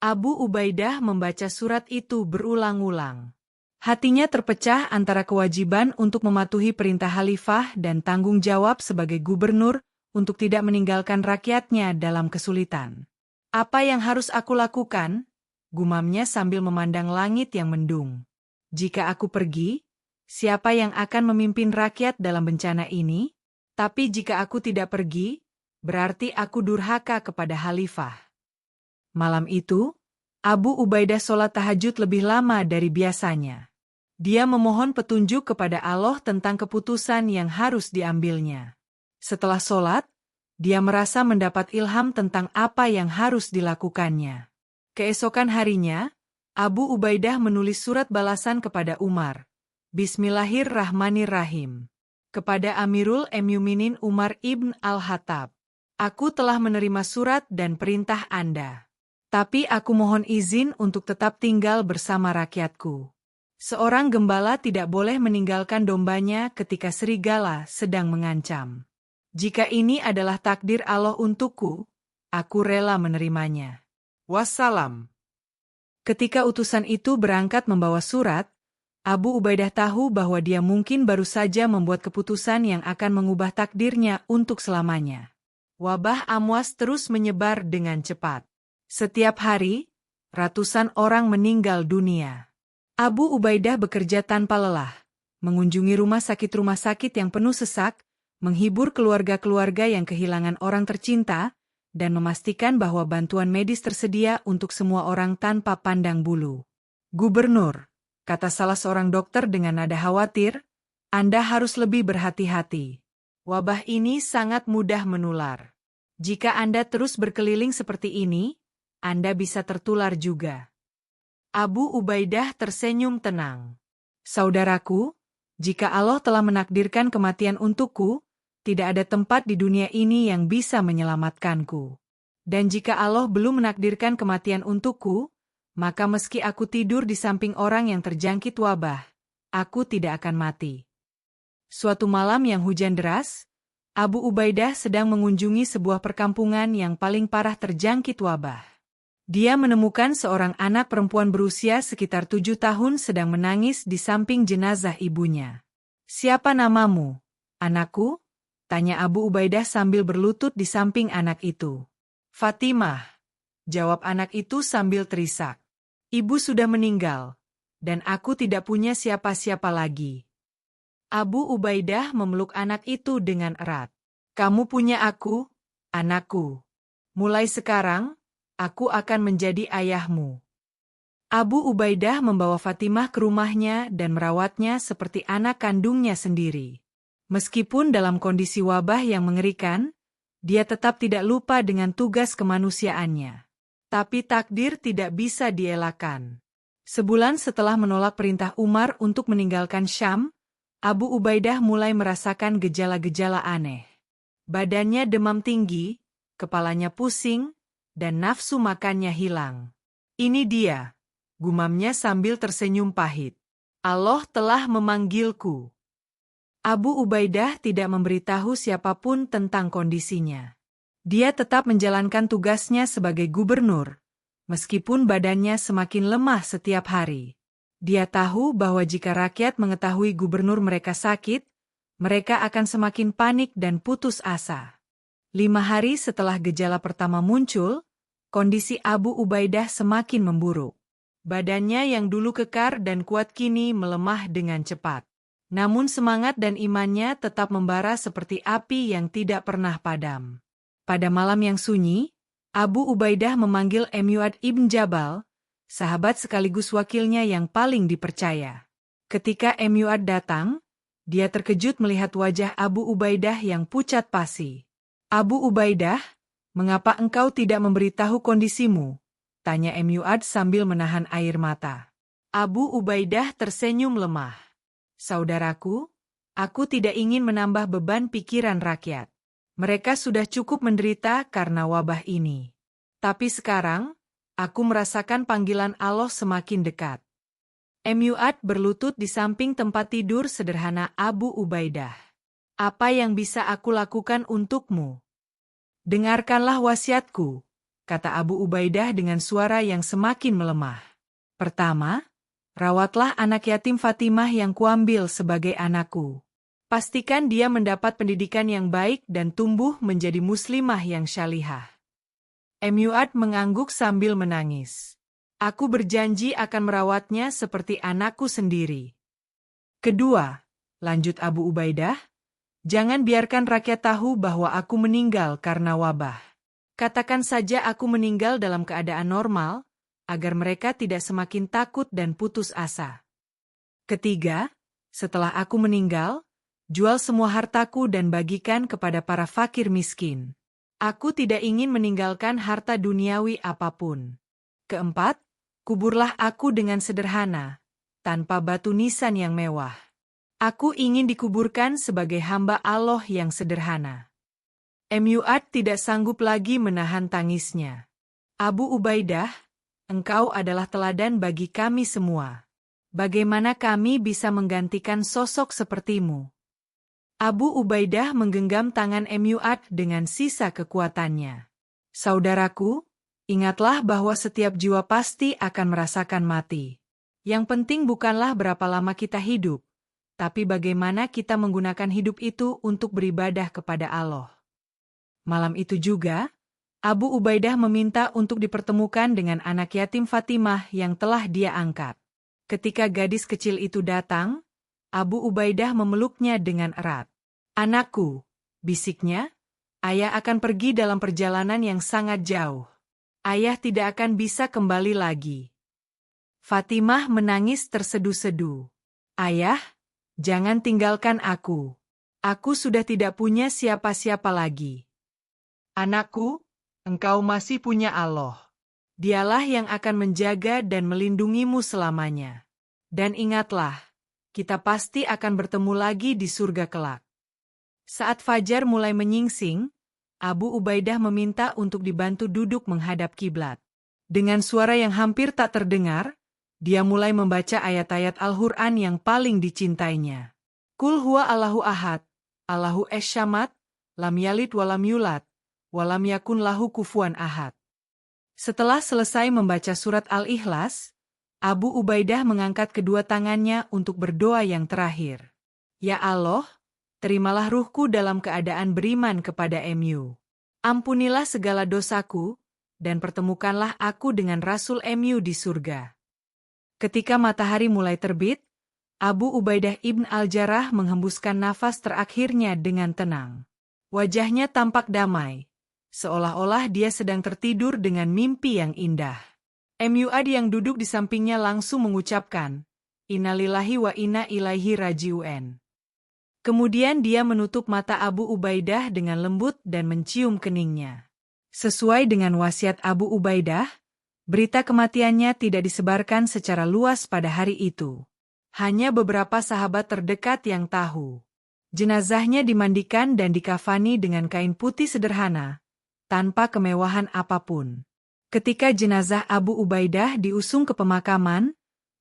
Abu Ubaidah membaca surat itu berulang-ulang. Hatinya terpecah antara kewajiban untuk mematuhi perintah khalifah dan tanggung jawab sebagai gubernur untuk tidak meninggalkan rakyatnya dalam kesulitan. Apa yang harus aku lakukan? Gumamnya sambil memandang langit yang mendung. Jika aku pergi, siapa yang akan memimpin rakyat dalam bencana ini? Tapi jika aku tidak pergi, berarti aku durhaka kepada khalifah. Malam itu, Abu Ubaidah sholat tahajud lebih lama dari biasanya. Dia memohon petunjuk kepada Allah tentang keputusan yang harus diambilnya. Setelah sholat, dia merasa mendapat ilham tentang apa yang harus dilakukannya. Keesokan harinya, Abu Ubaidah menulis surat balasan kepada Umar. Bismillahirrahmanirrahim. Kepada Amirul Mukminin Umar ibn al-Khattab. Aku telah menerima surat dan perintah Anda. Tapi aku mohon izin untuk tetap tinggal bersama rakyatku. Seorang gembala tidak boleh meninggalkan dombanya ketika serigala sedang mengancam. Jika ini adalah takdir Allah untukku, aku rela menerimanya. Wassalam. Ketika utusan itu berangkat membawa surat, Abu Ubaidah tahu bahwa dia mungkin baru saja membuat keputusan yang akan mengubah takdirnya untuk selamanya. Wabah Amwas terus menyebar dengan cepat. Setiap hari, ratusan orang meninggal dunia. Abu Ubaidah bekerja tanpa lelah, mengunjungi rumah sakit yang penuh sesak, menghibur keluarga-keluarga yang kehilangan orang tercinta, dan memastikan bahwa bantuan medis tersedia untuk semua orang tanpa pandang bulu. "Gubernur," kata salah seorang dokter dengan nada khawatir, "Anda harus lebih berhati-hati. Wabah ini sangat mudah menular. Jika Anda terus berkeliling seperti ini, Anda bisa tertular juga." Abu Ubaidah tersenyum tenang. "Saudaraku, jika Allah telah menakdirkan kematian untukku, tidak ada tempat di dunia ini yang bisa menyelamatkanku. Dan jika Allah belum menakdirkan kematian untukku, maka meski aku tidur di samping orang yang terjangkit wabah, aku tidak akan mati." Suatu malam yang hujan deras, Abu Ubaidah sedang mengunjungi sebuah perkampungan yang paling parah terjangkit wabah. Dia menemukan seorang anak perempuan berusia sekitar 7 tahun sedang menangis di samping jenazah ibunya. "Siapa namamu, anakku?" tanya Abu Ubaidah sambil berlutut di samping anak itu. "Fatimah," jawab anak itu sambil terisak. "Ibu sudah meninggal, dan aku tidak punya siapa-siapa lagi." Abu Ubaidah memeluk anak itu dengan erat. "Kamu punya aku, anakku. Mulai sekarang, aku akan menjadi ayahmu." Abu Ubaidah membawa Fatimah ke rumahnya dan merawatnya seperti anak kandungnya sendiri. Meskipun dalam kondisi wabah yang mengerikan, dia tetap tidak lupa dengan tugas kemanusiaannya. Tapi takdir tidak bisa dielakkan. Sebulan setelah menolak perintah Umar untuk meninggalkan Syam, Abu Ubaidah mulai merasakan gejala-gejala aneh. Badannya demam tinggi, kepalanya pusing, dan nafsu makannya hilang. "Ini dia," gumamnya sambil tersenyum pahit. "Allah telah memanggilku." Abu Ubaidah tidak memberitahu siapapun tentang kondisinya. Dia tetap menjalankan tugasnya sebagai gubernur, meskipun badannya semakin lemah setiap hari. Dia tahu bahwa jika rakyat mengetahui gubernur mereka sakit, mereka akan semakin panik dan putus asa. 5 hari setelah gejala pertama muncul, kondisi Abu Ubaidah semakin memburuk. Badannya yang dulu kekar dan kuat kini melemah dengan cepat. Namun semangat dan imannya tetap membara seperti api yang tidak pernah padam. Pada malam yang sunyi, Abu Ubaidah memanggil Mu'adz ibn Jabal, sahabat sekaligus wakilnya yang paling dipercaya. Ketika Mu'adz datang, dia terkejut melihat wajah Abu Ubaidah yang pucat pasi. "Abu Ubaidah, mengapa engkau tidak memberitahu kondisimu?" tanya Mu'adz sambil menahan air mata. Abu Ubaidah tersenyum lemah. "Saudaraku, aku tidak ingin menambah beban pikiran rakyat. Mereka sudah cukup menderita karena wabah ini. Tapi sekarang, aku merasakan panggilan Allah semakin dekat." Mu'adz berlutut di samping tempat tidur sederhana Abu Ubaidah. "Apa yang bisa aku lakukan untukmu?" "Dengarkanlah wasiatku," kata Abu Ubaidah dengan suara yang semakin melemah. "Pertama, rawatlah anak yatim Fatimah yang kuambil sebagai anakku. Pastikan dia mendapat pendidikan yang baik dan tumbuh menjadi muslimah yang syalihah." Mu'adz mengangguk sambil menangis. "Aku berjanji akan merawatnya seperti anakku sendiri." "Kedua," lanjut Abu Ubaidah, "jangan biarkan rakyat tahu bahwa aku meninggal karena wabah. Katakan saja aku meninggal dalam keadaan normal, agar mereka tidak semakin takut dan putus asa. Ketiga, setelah aku meninggal, jual semua hartaku dan bagikan kepada para fakir miskin. Aku tidak ingin meninggalkan harta duniawi apapun. Keempat, kuburlah aku dengan sederhana, tanpa batu nisan yang mewah. Aku ingin dikuburkan sebagai hamba Allah yang sederhana." Mu'adz tidak sanggup lagi menahan tangisnya. "Abu Ubaidah, engkau adalah teladan bagi kami semua. Bagaimana kami bisa menggantikan sosok sepertimu?" Abu Ubaidah menggenggam tangan Mu'adz dengan sisa kekuatannya. "Saudaraku, Ingatlah bahwa setiap jiwa pasti akan merasakan mati. Yang penting bukanlah berapa lama kita hidup, tapi bagaimana kita menggunakan hidup itu untuk beribadah kepada Allah. Malam itu juga, Abu Ubaidah meminta untuk dipertemukan dengan anak yatim Fatimah yang telah dia angkat. Ketika gadis kecil itu datang, Abu Ubaidah memeluknya dengan erat. "Anakku," bisiknya, "ayah akan pergi dalam perjalanan yang sangat jauh. Ayah tidak akan bisa kembali lagi." Fatimah menangis terseduh-seduh. "Ayah, jangan tinggalkan aku. Aku sudah tidak punya siapa-siapa lagi." "Anakku, engkau masih punya Allah. Dialah yang akan menjaga dan melindungimu selamanya. Dan ingatlah, kita pasti akan bertemu lagi di surga kelak." Saat fajar mulai menyingsing, Abu Ubaidah meminta untuk dibantu duduk menghadap kiblat. Dengan suara yang hampir tak terdengar, dia mulai membaca ayat-ayat Al-Quran yang paling dicintainya. Qul huwa Allahu ahad, Allahu es-samad, lam yalid walam yulad, walam yakun lahu kufuwan ahad. Setelah selesai membaca surat Al-Ikhlas, Abu Ubaidah mengangkat kedua tangannya untuk berdoa yang terakhir. "Ya Allah, terimalah ruhku dalam keadaan beriman kepada MU. Ampunilah segala dosaku, dan pertemukanlah aku dengan Rasul MU di surga." Ketika matahari mulai terbit, Abu Ubaidah ibn Al-Jarrah menghembuskan nafas terakhirnya dengan tenang. Wajahnya tampak damai, seolah-olah dia sedang tertidur dengan mimpi yang indah. MUAD yang duduk di sampingnya langsung mengucapkan, "Innalillahi wa inna ilaihi raji'un." Kemudian dia menutup mata Abu Ubaidah dengan lembut dan mencium keningnya. Sesuai dengan wasiat Abu Ubaidah, berita kematiannya tidak disebarkan secara luas pada hari itu. Hanya beberapa sahabat terdekat yang tahu. Jenazahnya dimandikan dan dikafani dengan kain putih sederhana, tanpa kemewahan apapun. Ketika jenazah Abu Ubaidah diusung ke pemakaman,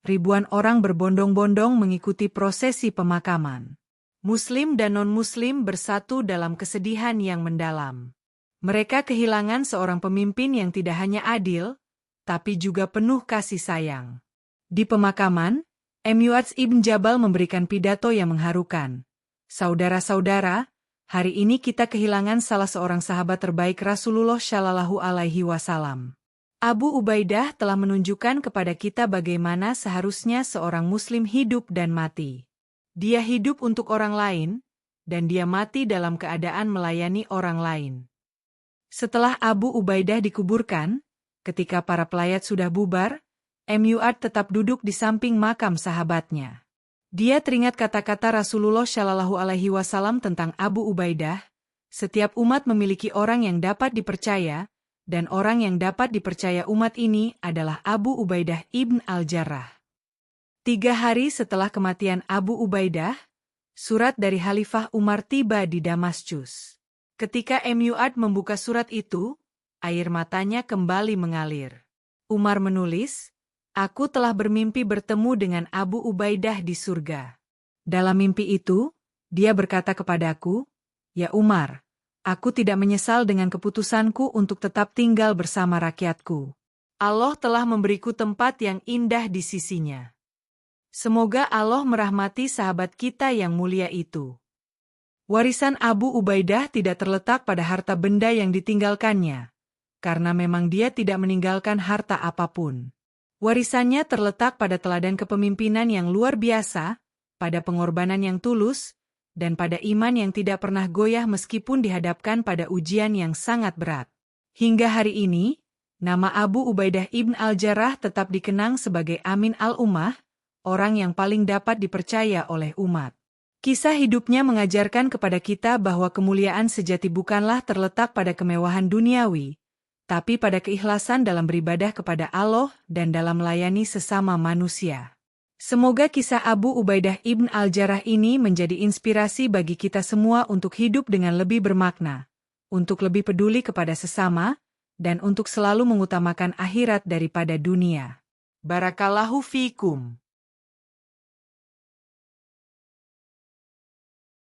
ribuan orang berbondong-bondong mengikuti prosesi pemakaman. Muslim dan non-Muslim bersatu dalam kesedihan yang mendalam. Mereka kehilangan seorang pemimpin yang tidak hanya adil, tapi juga penuh kasih sayang. Di pemakaman, Mu'adz ibn Jabal memberikan pidato yang mengharukan. "Saudara-saudara, hari ini kita kehilangan salah seorang sahabat terbaik Rasulullah Shallallahu Alaihi Wasallam. Abu Ubaidah telah menunjukkan kepada kita bagaimana seharusnya seorang Muslim hidup dan mati. Dia hidup untuk orang lain, dan dia mati dalam keadaan melayani orang lain." Setelah Abu Ubaidah dikuburkan, ketika para pelayat sudah bubar, Mu'adz tetap duduk di samping makam sahabatnya. Dia teringat kata-kata Rasulullah Shallallahu Alaihi Wasallam tentang Abu Ubaidah, "Setiap umat memiliki orang yang dapat dipercaya, dan orang yang dapat dipercaya umat ini adalah Abu Ubaidah ibn Al-Jarrah." 3 hari setelah kematian Abu Ubaidah, surat dari Khalifah Umar tiba di Damaskus. Ketika Mu'adz membuka surat itu, air matanya kembali mengalir. Umar menulis, "Aku telah bermimpi bertemu dengan Abu Ubaidah di surga. Dalam mimpi itu, dia berkata kepadaku, 'Ya Umar, aku tidak menyesal dengan keputusanku untuk tetap tinggal bersama rakyatku. Allah telah memberiku tempat yang indah di sisinya. Semoga Allah merahmati sahabat kita yang mulia itu.'" Warisan Abu Ubaidah tidak terletak pada harta benda yang ditinggalkannya, karena memang dia tidak meninggalkan harta apapun. Warisannya terletak pada teladan kepemimpinan yang luar biasa, pada pengorbanan yang tulus, dan pada iman yang tidak pernah goyah meskipun dihadapkan pada ujian yang sangat berat. Hingga hari ini, nama Abu Ubaidah ibn Al-Jarrah tetap dikenang sebagai Amin al-Ummah, orang yang paling dapat dipercaya oleh umat. Kisah hidupnya mengajarkan kepada kita bahwa kemuliaan sejati bukanlah terletak pada kemewahan duniawi, tapi pada keikhlasan dalam beribadah kepada Allah dan dalam melayani sesama manusia. Semoga kisah Abu Ubaidah ibn Al-Jarrah ini menjadi inspirasi bagi kita semua untuk hidup dengan lebih bermakna, untuk lebih peduli kepada sesama, dan untuk selalu mengutamakan akhirat daripada dunia. Barakallahu fiikum.